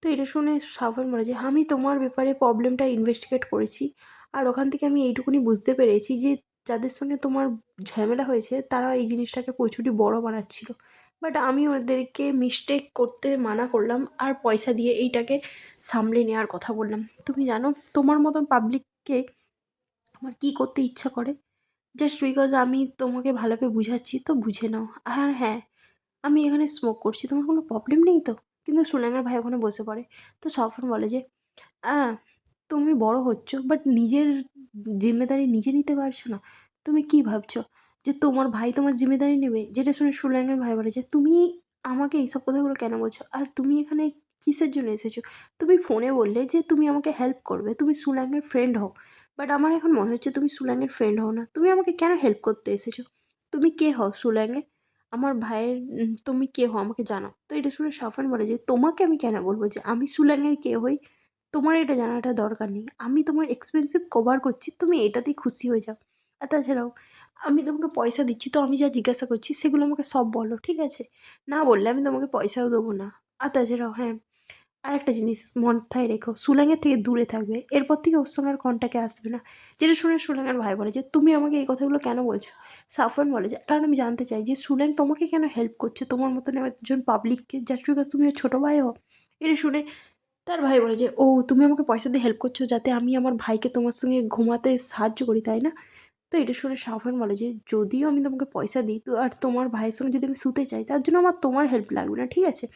তো এটা শুনে সাফওয়ান বলে যে, আমি তোমার ব্যাপারে প্রবলেমটা ইনভেস্টিগেট করেছি, আর ওখান থেকে আমি এইটুকুনি বুঝতে পেরেছি যে যাদের সঙ্গে তোমার ঝামেলা হয়েছে তারা এই জিনিসটাকে প্রচুরই বড় বানাচ্ছিল। বাট আমি ওদেরকে মিস্টেক করতে মানা করলাম আর পয়সা দিয়ে এইটাকে সামলে নেওয়ার কথা বললাম। তুমি জানো তোমার মতন পাবলিককে আমার কী করতে ইচ্ছা করে, জাস্ট বিকজ আমি তোমাকে ভালোভাবে বুঝাচ্ছি তো বুঝে নাও। আর হ্যাঁ, আমি এখানে স্মোক করছি, তোমার কোনো প্রবলেম নেই তো? কিন্তু সুলেঙ্গার ভাই ওখানে বসে পড়ে। তো সফন বলে যে আ তুমি বড় হচ্ছ বাট নিজের জিম্মেদারি নিজে নিতে পারছো না। তুমি কি ভাবছো যে তোমার ভাই তোমার জিম্মেদারি নেবে? যেটা শুনে সুলেঙ্গার ভাই বলে যে তুমি আমাকে এইসব কথাগুলো কেন বলছো? আর তুমি এখানে কিসের জন্য এসেছো? তুমি ফোনে বললে যে তুমি আমাকে হেল্প করবে, তুমি সুলেঙ্গের ফ্রেন্ড হও। বাট আমার এখন মনে হচ্ছে তুমি সুলেঙ্গের ফ্রেন্ড হও না। তুমি আমাকে কেন হেল্প করতে এসেছো? তুমি কে হও সুলেঙ্গে? আমার ভাইয়ের তুমি কে হও আমাকে জানাও। তো এটা শুনে সাফান বলে যে তোমাকে আমি কেন বলবো যে আমি সুলেঙ্গের কে হই? তোমার এটা জানাটা দরকার নেই। আমি তোমার এক্সপেন্সিভ কভার করছি, তুমি এটাতেই খুশি হয়ে যাও। আর তাছাড়াও আমি তোমাকে পয়সা দিচ্ছি, তো আমি যা জিজ্ঞাসা করছি সেগুলো আমাকে সব বলো, ঠিক আছে? না বললে আমি তোমাকে পয়সাও দেবো না। আর তাছাড়াও হ্যাঁ, আরেকটা জিনিস মাথায় রেখো, সুলেঙ্গের থেকে দূরে থাকবে। এরপর থেকে ওর সঙ্গে আর কন্ট্যাক্টে আসবে না। যেটা শুনে সুলেঙ্গার ভাই বলে যে তুমি আমাকে এই কথাগুলো কেন বলছো? সাফওয়ান বলে যে কারণ আমি জানতে চাই যে সুলেং তোমাকে কেন হেল্প করছে, তোমার মতন একজন পাবলিককে, জাস্ট বিকজ তুমি ওর ছোটো ভাই হও। এটা শুনে তার ভাই বলে যে ও তুমি আমাকে পয়সা দিয়ে হেল্প করছো যাতে আমি আমার ভাইকে তোমার সঙ্গে ঘুমাতে সাহায্য করি, তাই না? তো এটা শুনে সাফওয়ান বলে যে যদিও আমি তোমাকে পয়সা দিই তো আর তোমার ভাইয়ের সঙ্গে যদি আমি শুতে চাই তার জন্য আমার তোমার হেল্প লাগবে না, ঠিক আছে?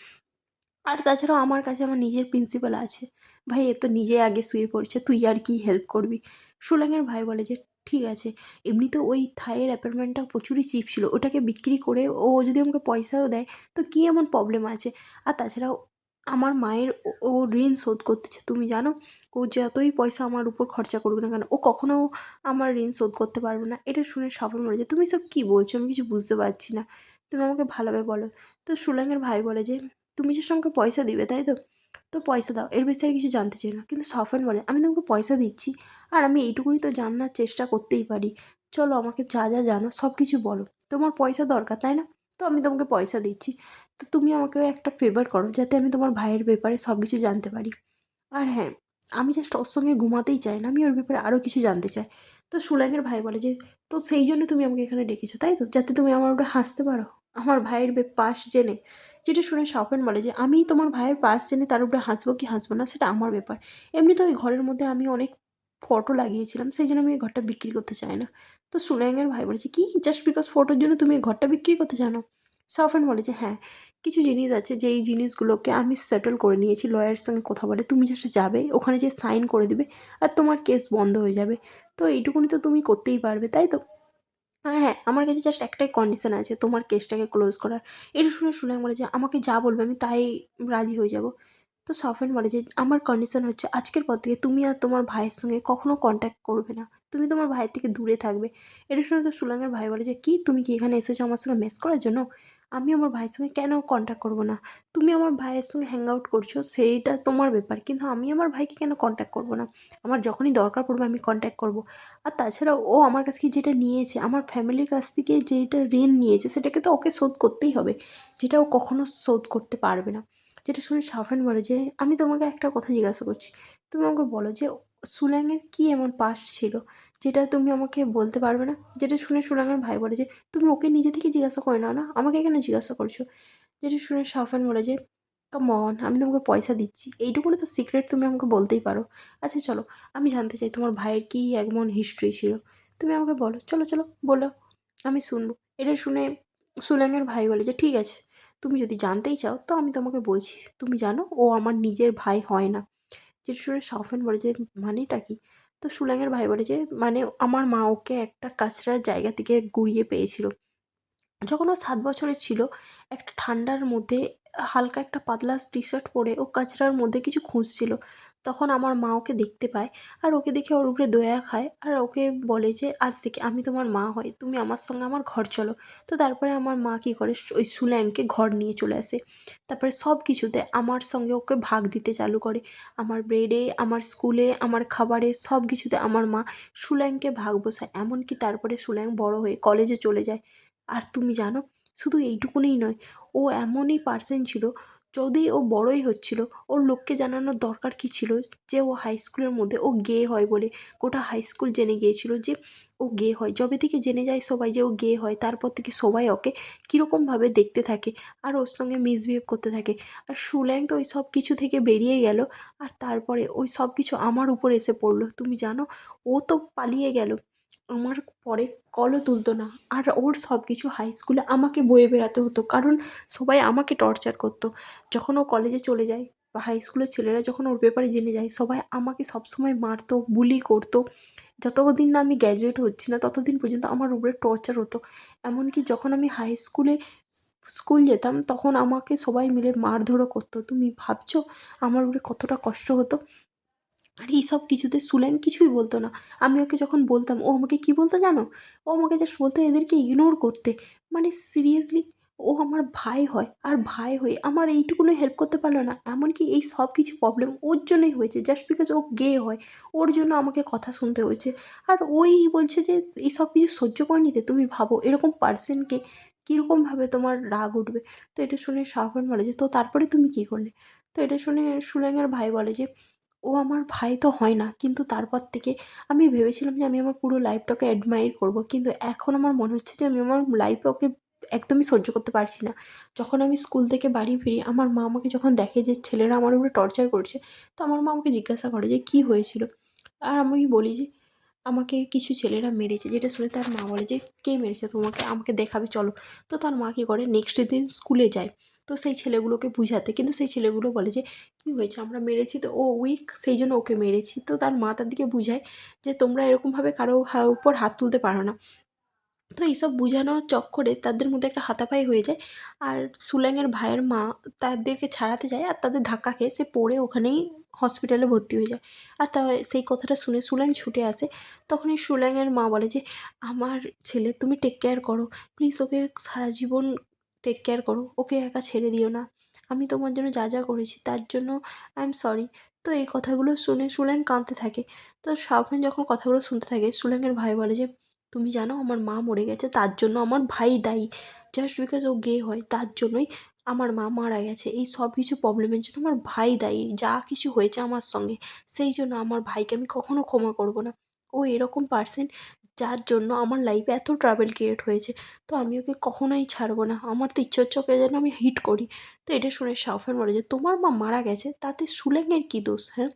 আর তাছাড়াও আমার কাছে আমার নিজের প্রিন্সিপাল আছে। ভাই এ তো নিজে আগে শুয়ে পড়ছে, তুই আর কি হেল্প করবি? সুলেঙ্গের ভাই বলে যে ঠিক আছে, এমনিতেও ওই থাইয়ের অ্যাপার্টমেন্টটা প্রচুরই চিপ ছিল, ওটাকে বিক্রি করে ও যদি আমাকে পয়সাও দেয় তো কী এমন প্রবলেম আছে? আর তাছাড়াও আমার মায়ের ও ঋণ শোধ করতেছে, তুমি জানো? ও যতই পয়সা আমার উপর খরচা করুক না কেন ও কখনো আমার ঋণ শোধ করতে পারবে না। এটা শুনে সাফল্য বলে যে তুমি সব কী বলছো, আমি কিছু বুঝতে পারছি না, তুমি আমাকে ভালোভাবে বলো। তো সুলেঙ্গের ভাই বলে যে তুমি জাস্ট আমাকে পয়সা দিবে, তাই তো? তো পয়সা দাও, এর বেশি আর কিছু জানতে চাই না। কিন্তু সাফওয়ান বলে আমি তোমাকে পয়সা দিচ্ছি আর আমি এইটুকুনি তো জানার চেষ্টা করতেই পারি। চলো আমাকে যা যা জানো সব কিছু বলো। তোমার পয়সা দরকার তাই না? তো আমি তোমাকে পয়সা দিচ্ছি। তো তুমি আমাকে একটা ফেভার করো যাতে আমি তোমার ভাইয়ের ব্যাপারে সব কিছু জানতে পারি। আর হ্যাঁ, আমি জাস্ট ওর সঙ্গে ঘুমাতেই চাই না, আমি ওর ব্যাপারে আরও কিছু জানতে চাই। তো সুলাইমের ভাই বলে যে তো সেই জন্য তুমি আমাকে এখানে ডেকেছো তাই তো, যাতে তুমি আমার উপরে হাসতে পারো আমার ভাইয়ের পাশ জেনে? যেটা শুনে সাফেন বলে যে আমি তোমার ভাইয়ের পাশ জেনে তার উপরে হাসবো কি হাসবো না সেটা আমার ব্যাপার। এমনিতে ওই ঘরের মধ্যে আমি অনেক ফটো লাগিয়েছিলাম, সেই জন্য আমি এই ঘরটা বিক্রি করতে চাই না। তো সুলাইমের ভাই বলেছে কি জাস্ট বিকজ ফটোর জন্য তুমি এই ঘরটা বিক্রি করতে চাও না? সাফেন বলে যে হ্যাঁ, কিছু জিনিস আছে যেই জিনিসগুলোকে আমি সেটেল করে নিয়েছি লয়ারের সঙ্গে কথা বলে, তুমি জাস্ট যাবে ওখানে যেয়ে সাইন করে দিবে আর তোমার কেস বন্ধ হয়ে যাবে। তো এইটুকুনি তো তুমি করতেই পারবে তাই তো? আর হ্যাঁ, আমার কাছে জাস্ট একটাই কন্ডিশন আছে তোমার কেসটাকে ক্লোজ করার। এটা শুনে সুলাইম বলে যে আমাকে যা বলবে আমি তাই রাজি হয়ে যাব। তো সফওয়ান বলে যে আমার কন্ডিশন হচ্ছে আজকের পর থেকে তুমি আর তোমার ভাইয়ের সঙ্গে কখনো কন্ট্যাক্ট করবে না, তুমি তোমার ভাইয়ের থেকে দূরে থাকবে। এটা শুনে তো সুলাইমের ভাই বলে যে কি তুমি কি এখানে এসেছো আমার সঙ্গে মেস করার জন্য? আমি আমার ভাইয়ের সঙ্গে কেন কন্ট্যাক্ট করবো না? তুমি আমার ভাইয়ের সঙ্গে হ্যাং আউট করছো সেইটা তোমার ব্যাপার, কিন্তু আমি আমার ভাইকে কেন কন্ট্যাক্ট করবো না? আমার যখনই দরকার পড়বে আমি কন্ট্যাক্ট করবো। আর তাছাড়াও ও আমার কাছ থেকে যেটা নিয়েছে, আমার ফ্যামিলির কাছ থেকে যেটা ঋণ নিয়েছে সেটাকে তো ওকে শোধ করতেই হবে, যেটা ও কখনো শোধ করতে পারবে না। যেটা শুনে সাফেন বলে যে আমি তোমাকে একটা কথা জিজ্ঞাসা করছি, তুমি আমাকে বলো যে সুলাইমের কী এমন পাস্ট ছিল যেটা তুমি আমাকে বলতে পারবে না? যেটা শুনে সুলাইমের ভাই বলে যে তুমি ওকে নিজে থেকে জিজ্ঞাসা করে নাও না, আমাকে কেন জিজ্ঞাসা করছো? যেটা শুনে সাফেন বলে যে কাম অন, আমি তোমাকে পয়সা দিচ্ছি, এইটুকুনি তো সিক্রেট তুমি আমাকে বলতেই পারো। আচ্ছা চলো, আমি জানতে চাই তোমার ভাইয়ের কী এমন হিস্ট্রি ছিল, তুমি আমাকে বলো, চলো চলো বলো, আমি শুনবো। এটা শুনে সুলাইমের ভাই বলে যে ঠিক আছে, তুমি যদি জানতেই চাও তো আমি তোমাকে বলছি। তুমি জানো ও আমার নিজের ভাই হয় না। যেটা শুনে সাফওয়ান বলে যে মানেটা কি? তো সুলাইমের ভাই বলে যে মানে আমার মা ওকে একটা কাচরার জায়গা থেকে কুড়িয়ে পেয়েছিল। যখন ও 7 বছরের ছিল, একটা ঠান্ডার মধ্যে হালকা একটা পাতলা টি-শার্ট পরে ও কাচরার মধ্যে কিছু খুঁজছিল। তখন আমার মা ওকে দেখতে পায় আর ওকে দেখে ওর উপরে দয়া খায় আর ওকে বলে যে, "আজ থেকে আমি তোমার মা হই। তুমি আমার সঙ্গে আমার ঘর চলো।" তো তারপরে আমার মা কী করে ওই সুলাইমকে ঘর নিয়ে চলে আসে। তারপরে সব কিছুতে আমার সঙ্গে ওকে ভাগ দিতে চালু করে। আমার বেডে, আমার স্কুলে, আমার খাবারে সব কিছুতে আমার মা সুলাইমকে ভাগ বসায়। এমনকি তারপরে সুলাইম বড় হয়ে কলেজে চলে যায়। আর তুমি জানো শুধু এইটুকুনিই নয়, ও এমনই পার্সন ছিল, যদি ও বড়ই হচ্ছিল ওর লোককে জানানোর দরকার কী ছিল যে ও হাই স্কুলের মধ্যে ও গে হয় বলে গোটা হাই স্কুল জেনে গিয়েছিল যে ও ও গে হয়। যবে থেকে জেনে যায় সবাই যে ও গে হয়, তারপর থেকে সবাই ওকে কীরকমভাবে দেখতে থাকে আর ওর সঙ্গে মিসবিহেভ করতে থাকে। আর সুল্যাং তো ওই সব কিছু থেকে বেরিয়ে গেল, আর তারপরে ওই সব কিছু আমার উপর এসে পড়লো। তুমি জানো, ও তো পালিয়ে গেল, আমার পরে কলও তুলতো না। আর ওর সব কিছু হাই স্কুলে আমাকে বয়ে বেড়াতে হতো, কারণ সবাই আমাকে টর্চার করতো। যখন ও কলেজে চলে যায় বা হাই স্কুলের ছেলেরা যখন ওর ব্যাপারে জেনে যায়, সবাই আমাকে সবসময় মারতো, বুলি করতো। যতদিন না আমি গ্র্যাজুয়েট হচ্ছি না ততদিন পর্যন্ত আমার উপরে টর্চার হতো। এমনকি যখন আমি হাই স্কুলে স্কুল যেতাম তখন আমাকে সবাই মিলে মারধরও করতো। তুমি ভাবছো আমার উপরে কতটা কষ্ট হতো? আর এই সব কিছুতে সুল্যাং কিছুই বলতো না। আমি ওকে যখন বলতাম, ও আমাকে কী বলতো জানো? ও আমাকে জাস্ট বলতো এদেরকে ইগনোর করতে। মানে সিরিয়াসলি, ও আমার ভাই হয়, আর ভাই হয়ে আমার এইটুকুনও হেল্প করতে পারলো না। এমনকি এই সব কিছু প্রবলেম ওর জন্যই হয়েছে, জাস্ট বিকজ ও গে হয়, ওর জন্য আমাকে কথা শুনতে হয়েছে। আর ওই বলছে যে এই সব কিছু সহ্য করে নিতে। তুমি ভাবো এরকম পার্সনকে কীরকমভাবে তোমার রাগ উঠবে। তো এটা শুনে শাহরুখ বলে যে, তো তারপরে তুমি কী করলে? তো এটা শুনে সুল্যাংয়ের ভাই বলে যে, ও আমার ভাই তো হয় না, কিন্তু তারপর থেকে আমি ভেবেছিলাম যে আমি আমার পুরো লাইফটাকে অ্যাডমায়ার করব, কিন্তু এখন আমার মনে হচ্ছে যে আমি আমার লাইফে ওকে একদমই সহ্য করতে পারছি না। যখন আমি স্কুল থেকে বাড়ি ফিরি, আমার মা আমাকে যখন দেখে যে ছেলেরা আমার উপরে টর্চার করছে, তো আমার মা আমাকে জিজ্ঞাসা করে যে কী হয়েছিল। আর আমি বলি যে আমাকে কিছু ছেলেরা মেরেছে। যেটা শুনে তার মা বলে যে, কে মেরেছে তোমাকে, আমাকে দেখাবে চলো। তো তার মা কী করে, নেক্সট দিন স্কুলে যায় তো সেই ছেলেগুলোকে বুঝাতে, কিন্তু সেই ছেলেগুলো বলে যে কী হয়েছে, আমরা মেরেছি তো, ও উইক সেই জন্য ওকে মেরেছি। তো তার মা তার দিকে বুঝায় যে তোমরা এরকমভাবে কারো উপর হাত তুলতে পারো না। তো এইসব বুঝানোর চক্করে তাদের মধ্যে একটা হাতাপাই হয়ে যায়। আর সুল্যাংয়ের ভাইয়ের মা তাদেরকে ছাড়াতে যায়, আর তাদের ধাক্কা খেয়ে সে পড়ে ওখানেই হসপিটালে ভর্তি হয়ে যায়। আর সেই কথাটা শুনে সুল্যাং ছুটে আসে। তখনই সুল্যাংয়ের মা বলে যে, আমার ছেলে তুমি টেক কেয়ার করো, প্লিজ ওকে সারা জীবন টেক কেয়ার করো, ওকে একা ছেড়ে দিও না। আমি তোমার জন্য যা যা করেছি তার জন্য আই এম সরি। তো এই কথাগুলো শুনে সুল্যাং কাঁদতে থাকে। তো শাওফান যখন কথাগুলো শুনতে থাকে, সুল্যাংয়ের ভাই বলে যে, তুমি জানো আমার মা মরে গেছে, তার জন্য আমার ভাই দায়ী। জাস্ট বিকজ ও গে হয় তার জন্যই আমার মা মারা গেছে। এই সব কিছু প্রবলেমের জন্য আমার ভাই দায়ী। যা কিছু হয়েছে আমার সঙ্গে, সেই জন্য আমার ভাইকে আমি কখনো ক্ষমা করব না। ও এরকম পার্সন যার জন্য আমার লাইফে এত ট্রাবেল ক্রিয়েট হয়েছে। তো আমি ওকে কখনোই ছাড়বো না। আমার তো ইচ্ছে হচ্ছে ওকে যেন আমি হিট করি। তো এটা শুনে শাওফান বলে যে, তোমার মা মারা গেছে তাতে সুলেংয়ের কী দোষ, হ্যাঁ?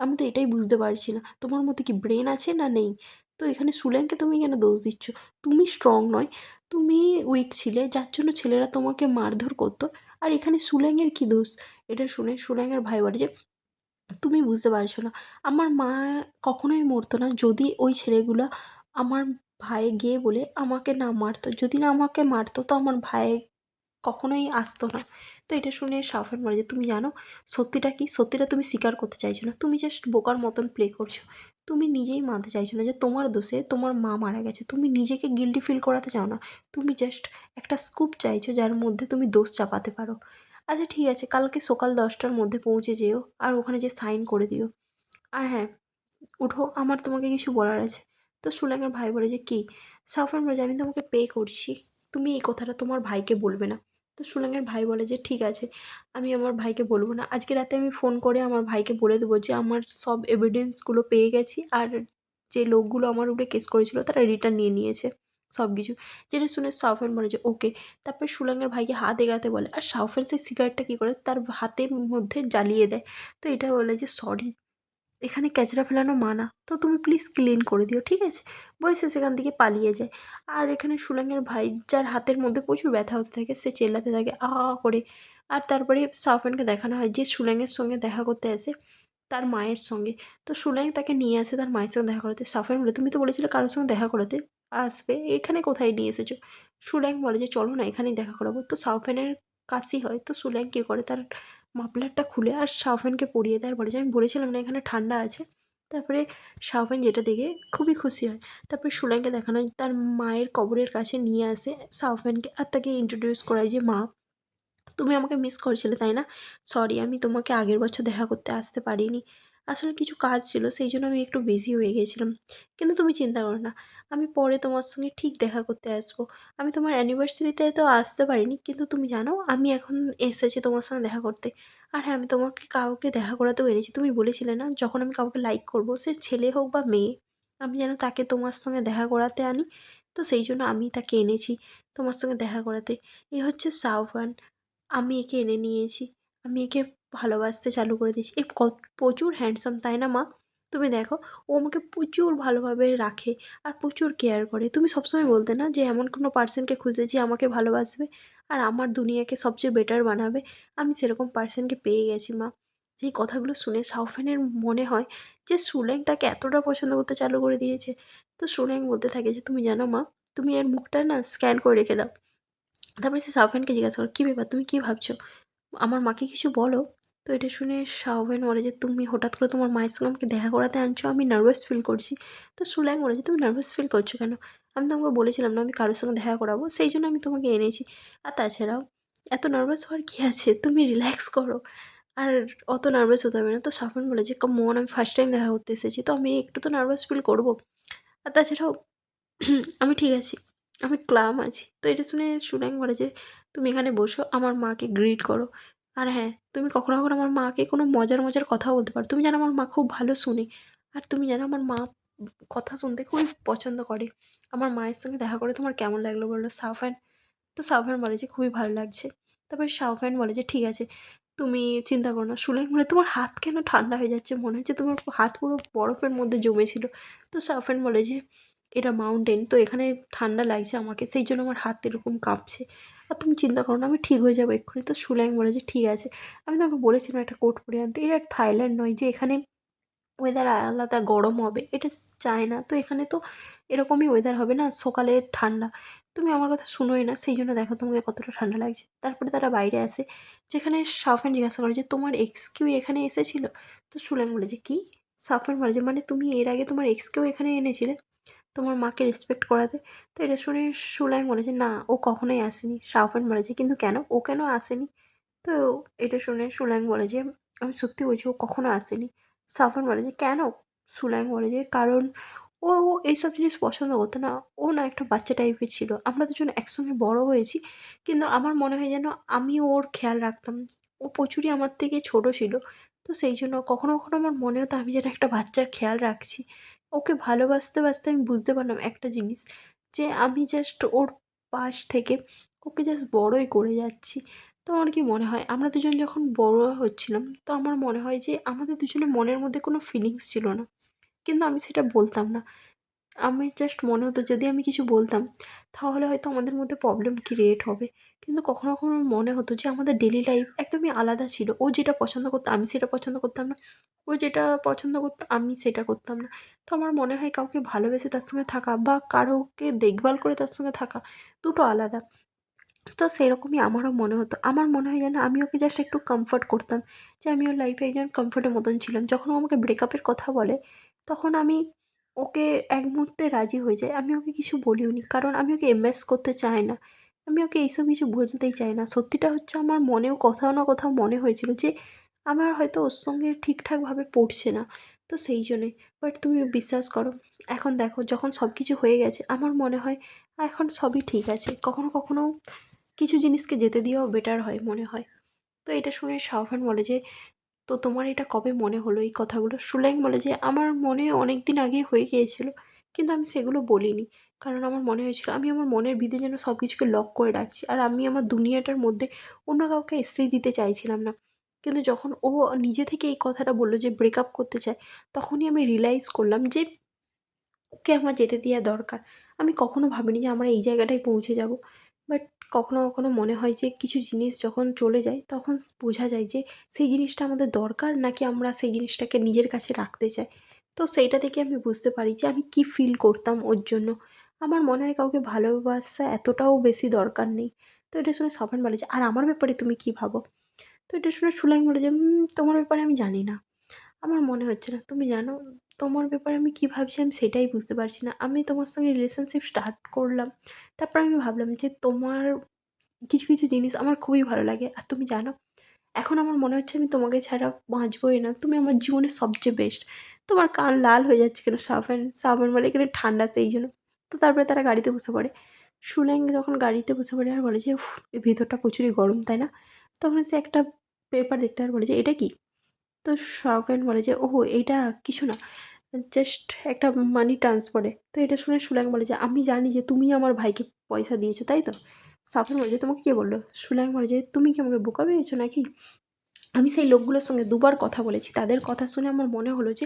আমি তো এটাই বুঝতে পারছি না। তোমার মধ্যে কি ব্রেন আছে না নেই? তো এখানে সুল্যাংকে তুমি কেন দোষ দিচ্ছ? তুমি স্ট্রং নয়, তুমি উইক ছিলে, যার জন্য ছেলেরা তোমাকে মারধর করতো। আর এখানে সুল্যাংয়ের কী দোষ? এটা শুনে সুল্যাংয়ের ভাই বলে যে, তুমি বুঝতে পারছো না। আমার মা কখনোই মরতো না যদি ওই ছেলেগুলা আমার ভাই গে বলে আমাকে না মারতো। যদি না আমাকে মারতো তো আমার ভাই কখনোই আসতো না। তো এটা শুনে শাওফান বলে যে, তুমি জানো সত্যিটা কী? সত্যিটা তুমি স্বীকার করতে চাইছো না। তুমি জাস্ট বোকার মতন প্লে করছো। তুমি নিজেই মানতে চাইছো না যে তোমার দোষে তোমার মা মারা গেছে। তুমি নিজেকে গিল্টি ফিল করাতে চাও না। তুমি জাস্ট একটা স্কুপ চাইছো যার মধ্যে তুমি দোষ চাপাতে পারো। আচ্ছা ঠিক আছে, কালকে সকাল 10টার মধ্যে পৌঁছে যেও, আর ওখানে যেয়ে সাইন করে দিও। আর হ্যাঁ, উঠো, আমার তোমাকে কিছু বলার আছে। তো সুলেখার ভাই বলে যে, কী? সাফওয়ান বলে যে, আমি তোমাকে পে করছি, তুমি এই কথাটা তোমার ভাইকে বলবে না। তো সুলেখার ভাই বলে যে, ঠিক আছে, আমি আমার ভাইকে বলবো না। আজকে রাতে আমি ফোন করে আমার ভাইকে বলে দেবো যে আমার সব এভিডেন্সগুলো পেয়ে গেছি, আর যে লোকগুলো আমার উপরে কেস করেছিল তারা রিটার্ন নিয়ে নিয়েছে সব কিছু। যেটা শুনে সাউফান বলে যে, ওকে। তারপরে সুলেখার ভাইকে হাত এগাতে বলে, আর সাউফান সেই সিগারেটটা কী করে তার হাতের মধ্যে জ্বালিয়ে দেয়। তো এটা বলে যে, সরি, এখানে ক্যাচড়া ফেলানো মানা, তো তুমি প্লিজ ক্লিন করে দিও, ঠিক আছে? বলে সে সেখান থেকে পালিয়ে যায়। আর এখানে সুলেংয়ের ভাই, যার হাতের মধ্যে প্রচুর ব্যথা হতে থাকে, সে চেল্লাতে থাকে আ করে। আর তারপরে সাফওয়ানকে দেখানো হয় যে সুলেংয়ের সঙ্গে দেখা করতে আসে তার মায়ের সঙ্গে। তো সুলেং তাকে নিয়ে আসে তার মায়ের সঙ্গে দেখা করাতে। সাফওয়ান বলে, তুমি তো বলেছিলে কারোর সঙ্গে দেখা করাতে আসবে, এখানে কোথায় নিয়ে এসেছো? সুলেং বলে যে, চলো না, এখানেই দেখা করাবো। তো সাফওয়ানের কাশি হয়, তো সুলেং কী করে, তার মাফলারটা খুলে আর শাওফানকে পরিয়ে দেয়, আর বলে যে, আমি বলেছিলাম না এখানে ঠান্ডা আছে। তারপরে শাওফান যেটা দেখে খুবই খুশি হয়। তারপরে সুলাইকে দেখানো হয় তার মায়ের কবরের কাছে নিয়ে আসে শাওফানকে, আর তাকে ইন্ট্রোডিউস করায় যে, মা, তুমি আমাকে মিস করছিলে তাই না? সরি, আমি তোমাকে আগের বছর দেখা করতে আসতে পারিনি। আসলে কিছু কাজ ছিল, সেই জন্য আমি একটু বিজি হয়ে গিয়েছিলাম। কিন্তু তুমি চিন্তা করো না, আমি পরে তোমার সঙ্গে ঠিক দেখা করতে আসবো। আমি তোমার অ্যানিভার্সারিতে তো আসতে পারিনি, কিন্তু তুমি জানো আমি এখন এসেছি তোমার সঙ্গে দেখা করতে। আর হ্যাঁ, আমি তোমাকে কাউকে দেখা করাতেও এনেছি। তুমি বলেছিলে না যখন আমি কাউকে লাইক করবো, সে ছেলে হোক বা মেয়ে, আমি যেন তাকে তোমার সঙ্গে দেখা করাতে আনি। তো সেই জন্য আমি তাকে এনেছি তোমার সঙ্গে দেখা করাতে। এ হচ্ছে সাউফান। আমি একে এনে নিয়েছি। আমি একে ভালোবাসতে চালু করে দিয়েছি। প্রচুর হ্যান্ডসাম, তাই না মা? তুমি দেখো, ও আমাকে প্রচুর ভালোভাবে রাখে আর প্রচুর কেয়ার করে। তুমি সবসময় বলতে না যে এমন কোনো পার্সনকে খুঁজে যে আমাকে ভালোবাসবে আর আমার দুনিয়াকে সবচেয়ে বেটার বানাবে। আমি সেরকম পার্সনকে পেয়ে গেছি মা। যেই কথাগুলো শুনে সাউফানের মনে হয় যে সুলেং তাকে এতটা পছন্দ করতে চালু করে দিয়েছে। তো সুলেং বলতে থাকে যে, "তুমি জানো মা, তুমি এর মুখটা না স্ক্যান করে রেখে দাও।" তারপরে সে সাউফিয়ানকে জিজ্ঞাসা করে, "কী ব্যাপার? তুমি কী ভাবছো? আমার মাকে কিছু বলো।" তো এটা শুনে সাউফিয়ান বলে যে, "তুমি হঠাৎ করে তোমার মায়ের সঙ্গে আমাকে দেখা করাতে আনছো, আমি নার্ভাস ফিল করছি।" তো সুলাইং বলে যে, "তুমি নার্ভাস ফিল করছো কেন? আমি তোমাকে বলেছিলাম না আমি কারোর সঙ্গে দেখা করাবো, সেই জন্য আমি তোমাকে এনেছি। আর তাছাড়াও এত নার্ভাস হওয়ার কী আছে? তুমি রিল্যাক্স করো। আর অত নার্ভাস হতে হবে না।" তো সাউফিয়ান বলে যে, "কাম অন, আমি ফার্স্ট টাইম দেখা করতে এসেছি, তো আমি একটু তো নার্ভাস ফিল করবো। আর তাছাড়াও আমি ঠিক আছি। আমি ক্লাম আছি।" তো এটা শুনে সুনাং বলে যে, "তুমি এখানে বসো, আমার মাকে গ্রিট করো। আর হ্যাঁ, তুমি কখনো, কখনো আমার মাকে কোনো মজার, মজার কথাও বলতে পারো। তুমি জানো আমার মা খুব ভালো শোনে। আর তুমি জানো আমার মা কথা শুনতে খুবই পছন্দ করে। আমার মায়ের সঙ্গে দেখা করে তোমার কেমন লাগলো বলো সাউফান?" তো সাউফান বলে যে, "খুবই ভালো লাগছে।" তারপরে সাউফান বলে যে, "ঠিক আছে, তুমি চিন্তা করো না।" সুলাইম বলে, "তোমার হাত কেন ঠান্ডা হয়ে যাচ্ছে? মনে হচ্ছে তোমার হাত পুরো বরফের মধ্যে জমেছিল।" তো সাউফান বলে যে, "এটা মাউন্টেন, তো এখানে ঠান্ডা লাগছে আমাকে, সেই জন্য আমার হাত এরকম কাঁপছে। আর তুমি চিন্তা করো না, আমি ঠিক হয়ে যাবো এক্ষুনি।" তো সুলাইম বলে যে, "ঠিক আছে, আমি তোমাকে বলেছিলাম একটা কোট পরে আনতে। এটা থাইল্যান্ড নয় যে এখানে ওয়েদার আলাদা গরম হবে, এটা চায়না। তো এখানে তো এরকমই ওয়েদার হবে না, সকালে ঠান্ডা। তুমি আমার কথা শুনোই না, সেই জন্য দেখো তোমাকে কতটা ঠান্ডা লাগছে।" তারপরে তারা বাইরে আসে, যেখানে সাফান জিজ্ঞাসা করে যে, "তোমার এক্স কিউ এখানে এসেছিল?" তো সুলাইম বলে যে, "কি?" সাফান বলে যে, "মানে তুমি এর আগে তোমার এক্সকেও এখানে এনেছিলে তোমার মাকে রেসপেক্ট করাতে?" তো এটা শুনে সুলাইম বলে যে, "না, ও কখনোই আসেনি।" সাফান বলে যে, "কিন্তু কেন? ও কেন আসেনি?" তো এটা শুনে সুলাইম বলে যে, "আমি সত্যি বলছি, ও কখনো আসেনি।" সাফান বলে যে, "কেন?" সুলাইম বলে যে, "কারণ ও এইসব জিনিস পছন্দ করতো না। ও না একটা বাচ্চা টাইপের ছিল। আমরা দুজন একসঙ্গে বড় হয়েছি। কিন্তু আমার মনে হয় যেন আমিও ওর খেয়াল রাখতাম। ও প্রচুরই আমার থেকে ছোট ছিল। তো সেই জন্য কখনো, কখনো আমার মনে হতো আমি যেন একটা বাচ্চার খেয়াল রাখছি। ওকে ভালোবাসতে, বাসতে আমি বুঝতে পারলাম একটা জিনিস যে আমি জাস্ট ওর পাশ থেকে ওকে জাস্ট বড়ই করে যাচ্ছি।" তো আমার কি মনে হয় আমরা দুজন যখন বড় হচ্ছিলাম, তো আমার মনে হয় যে আমাদের দুজনের মনের মধ্যে কোনো ফিলিংস ছিল না। কিন্তু আমি সেটা বলতাম না। আমি জাস্ট মনে হতো যদি আমি কিছু বলতাম, তাহলে হয়তো আমাদের মধ্যে প্রবলেম ক্রিয়েট হবে। কিন্তু কখনো, কখনো মনে হতো যে আমাদের ডেইলি লাইফ একদমই আলাদা ছিল। ও যেটা পছন্দ করতো আমি সেটা পছন্দ করতাম না। ও যেটা পছন্দ করতো আমি সেটা করতাম না। তো আমার মনে হয় কাউকে ভালোবেসে তার সঙ্গে থাকা বা কারোকে দেখভাল করে তার সঙ্গে থাকা দুটো আলাদা। তো সেরকমই আমারও মনে হতো। আমার মনে হয় যেন আমি ওকে জাস্ট একটু কমফোর্ট করতাম। যে আমি ওর লাইফে একজন কমফোর্টের মতন ছিলাম। যখন ও আমাকে ব্রেকআপের কথা বলে, তখন আমি ওকে এক মুহূর্তে রাজি হয়ে যাই। আমি ওকে কিছু বলিও নি। কারণ আমি ওকে এমবারেস করতে চাই না। আমি ওকে এইসব কিছু বলতেই চাই না। সত্যিটা হচ্ছে আমার মনেও কোথাও না কোথাও মনে হয়েছিল যে আমার হয়তো ওর সঙ্গে ঠিকঠাকভাবে পটছে না। তো সেই জন্যই। বাট তুমি বিশ্বাস করো, এখন দেখো যখন সব কিছু হয়ে গেছে, আমার মনে হয় এখন সবই ঠিক আছে। কখনো, কখনো কিছু জিনিসকে যেতে দিয়েও বেটার হয় মনে হয়। তো এটা শুনে শাওহান বলে যে, "তো তোমার এটা কবে মনে হলো এই কথাগুলো?" সুলাইম বলে যে, "আমার মনে অনেক দিন আগেই হয়ে গিয়েছিল। কিন্তু আমি সেগুলো বলিনি। কারণ আমার মনে হয়েছিল আমি আমার মনের ভিতরে যেন সব কিছুকে লক করে রাখছি। আর আমি আমার দুনিয়াটার মধ্যে অন্য কাউকে স্থায়ী দিতে চাইছিলাম না। কিন্তু যখন ও নিজে থেকে এই কথাটা বলল যে ব্রেকআপ করতে চায়, তখনই আমি রিয়ালাইজ করলাম যে ওকে আমার যেতে দেওয়া দরকার। আমি কখনো ভাবিনি যে আমরা এই জায়গাটায় পৌঁছে যাবো। বাট কখনো, কখনো মনে হয় যে কিছু জিনিস যখন চলে যায় তখন বোঝা যায় যে সেই জিনিসটা আমাদের দরকার নাকি আমরা সেই জিনিসটাকে নিজের কাছে রাখতে চাই। তো সেইটা থেকে আমি বুঝতে পারি যে আমি কী ফিল করতাম ওর জন্য। আমার মনে হয় কাউকে ভালোবাসা এতটাও বেশি দরকার নেই। তো এটা শুনে স্বপন বলে যে, "আর আমার ব্যাপারে তুমি কী ভাবো?" তো এটা শুনে সুলাইম বলে যে, তোমার ব্যাপারে আমি জানি না। আমার মনে হচ্ছে না। তুমি জানো তোমার ব্যাপারে আমি কী ভাবছি আমি সেটাই বুঝতে পারছি না। আমি তোমার সঙ্গে রিলেশনশিপ স্টার্ট করলাম। তারপর আমি ভাবলাম যে তোমার কিছু, কিছু জিনিস আমার খুবই ভালো লাগে। আর তুমি জানো এখন আমার মনে হচ্ছে আমি তোমাকে ছাড়া বাঁচবই না। তুমি আমার জীবনের সবচেয়ে বেস্ট। তোমার কান লাল হয়ে যাচ্ছে কেন সাবান? সাবান বলে এখানে ঠান্ডা সেই জন্য। তো তারপরে তারা গাড়িতে বসে পড়ে। সুলেং যখন গাড়িতে বসে পড়ে আর বলে যে, "উফ! এর ভিতরটা প্রচুরই গরম, তাই না?" তখন সে একটা পেপার দেখতে আর বলে যে, "এটা কি?" তো শাওফান বলে যে, "ওহো! এইটা কিছু না। জাস্ট একটা মানি ট্রান্সফারে। তো এটা শুনে সুলাইং বলে যে আমি জানি যে তুমি আমার ভাইকে পয়সা দিয়েছো, তাই তো? সাফান বলে যে তোমাকে কে বললো? সুলাইং বলে যে তুমি কি আমাকে বোকা পেয়েছো নাকি? আমি সেই লোকগুলোর সঙ্গে দুবার কথা বলেছি, তাদের কথা শুনে আমার মনে হলো যে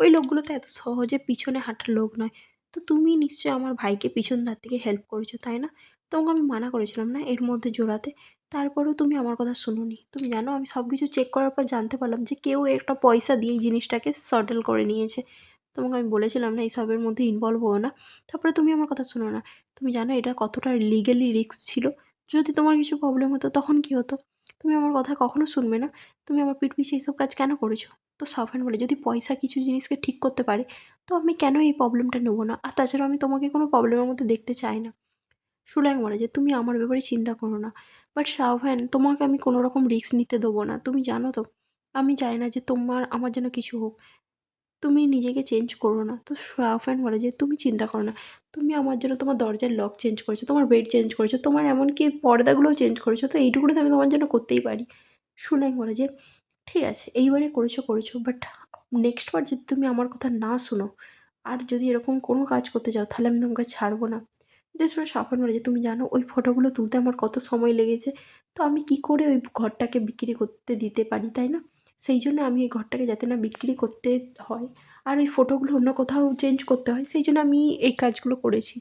ওই লোকগুলো তো এত সহজে পিছনে হাঁটার লোক নয়। তো তুমি নিশ্চয়ই আমার ভাইকে পিছন ধার থেকে হেল্প করেছো, তাই না? তোমাকে আমি মানা করেছিলাম না এর মধ্যে জড়াতে? তারপরেও তুমি আমার কথা শোনোনি। তুমি জানো আমি সব কিছু চেক করার পর জানতে পারলাম যে কেউ একটা পয়সা দিয়ে এই জিনিসটাকে সেটেল করে নিয়েছে। তোমাকে আমি বলেছিলাম না এইসবের মধ্যে ইনভলভ হও না। তারপরে তুমি আমার কথা শোনো না। তুমি জানো এটা কতটা লিগ্যালি রিস্ক ছিল? যদি তোমার কিছু প্রবলেম হতো তখন কী হতো? তুমি আমার কথা কখনো শুনবে না। তুমি আমার পিঠ পিছে এইসব কাজ কেন করেছো? তো সাফান বলে যদি পয়সা কিছু জিনিসকে ঠিক করতে পারে তো আমি কেন এই প্রবলেমটা নেবো না? আর তাছাড়া আমি তোমাকে কোনো প্রবলেমের মধ্যে দেখতে চাই না। সুলাইং বলে যে তুমি আমার ব্যাপারে চিন্তা করো না। বাট সাবধান, তোমাকে আমি কোনো রকম রিস্ক নিতে দেবো না। তুমি জানো তো আমি চাই না যে তোমার আমার যেন কিছু হোক। তুমি নিজেকে চেঞ্জ করো না। তো সাফওয়ান বলে যে তুমি চিন্তা করো না। তুমি আমার জন্য তোমার দরজার লক চেঞ্জ করেছো, তোমার বেড চেঞ্জ করেছো, তোমার এমনকি পর্দাগুলোও চেঞ্জ করেছো। তো এইটুকুনি তো আমি তোমার জন্য করতেই পারি। সুনাইং বলে যে ঠিক আছে এইবারে করেছো করেছো, বাট নেক্সট বার যদি তুমি আমার কথা না শোনো আর যদি এরকম কোনো কাজ করতে যাও তাহলে আমি তোমাকে ছাড়বো না। এটা শুনে সাফওয়ান বলে যে তুমি জানো ওই ফটোগুলো তুলতে আমার কত সময় লেগেছে? তো আমি কী করে ওই ঘরটাকে বিক্রি করতে দিতে পারি, তাই না? সেই জন্য আমি এই ঘরটাকে যাতে না বিক্রি করতে হয় আর ওই ফটোগুলো অন্য কোথাও চেঞ্জ করতে হয়, সেই জন্য আমি এই কাজগুলো করেছি।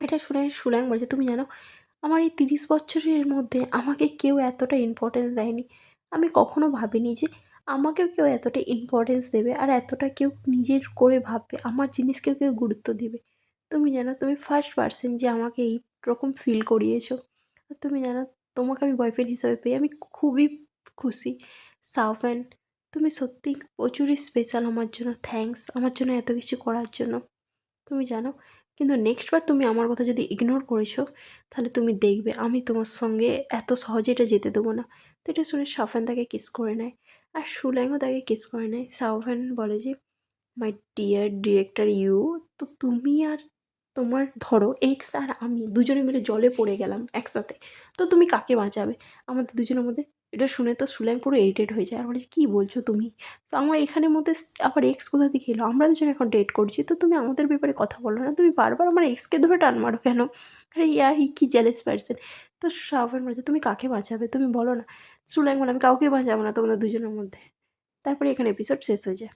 এটা শুনে সুলাইং বলেছে তুমি জানো আমার এই 30 বছরের মধ্যে আমাকে কেউ এতটা ইম্পর্টেন্স দেয়নি। আমি কখনো ভাবিনি যে আমাকেও কেউ এতটা ইম্পর্টেন্স দেবে আর এতটা কেউ নিজের করে ভাববে, আমার জিনিসকেও কেউ গুরুত্ব দিবে। তুমি জানো তুমি ফার্স্ট পারসন যে আমাকে এই রকম ফিল করিয়েছো। আর তুমি জানো তোমাকে আমি বয়ফ্রেন্ড হিসাবে পেয়ে আমি খুবই খুশি। সাফওয়ান, তুমি সত্যিই প্রচুরই স্পেশাল আমার জন্য। থ্যাঙ্কস আমার জন্য এত কিছু করার জন্য। তুমি জানো কিন্তু নেক্সট বার তুমি আমার কথা যদি ইগনোর করেছো তাহলে তুমি দেখবে আমি তোমার সঙ্গে এত সহজে এটা যেতে দেবো না। তো এটা শুনে সাফওয়ান তাকে কিস করে নেয় আর সুলাইংও তাকে কিস করে নেয়। সাফওয়ান বলে যে মাই ডিয়ার ডিরেক্টর ইউ, তো তুমি আর তোমার ধরো এক্স আর আমি দুজনে মিলে জলে পড়ে গেলাম একসাথে। তো তুমি কাকে বাঁচাবে আমাদের দুজনের মধ্যে? এটা শুনে তো সুলাইং পুরো ইরিটেট হয়ে যায় আর বলে যে কী বলছো তুমি? তো আমার এখানের মধ্যে আবার এক্স কোথা থেকে এলো? আমরা দুজন এখন ডেট করছি, তো তুমি আমাদের ব্যাপারে কথা বলো না। তুমি বারবার আমার এক্সকে ধরে টান মারো কেন? আরে ইয়ার ই কি জেলাস পারসন। তো সাফওয়ান বলেছে তুমি কাকে বাঁচাবে তুমি বলো না। সুলাইং বলে আমি কাউকেই বাঁচাবো না তোমাদের দুজনের মধ্যে। তারপরে এখানে এপিসোড শেষ হয়ে যায়।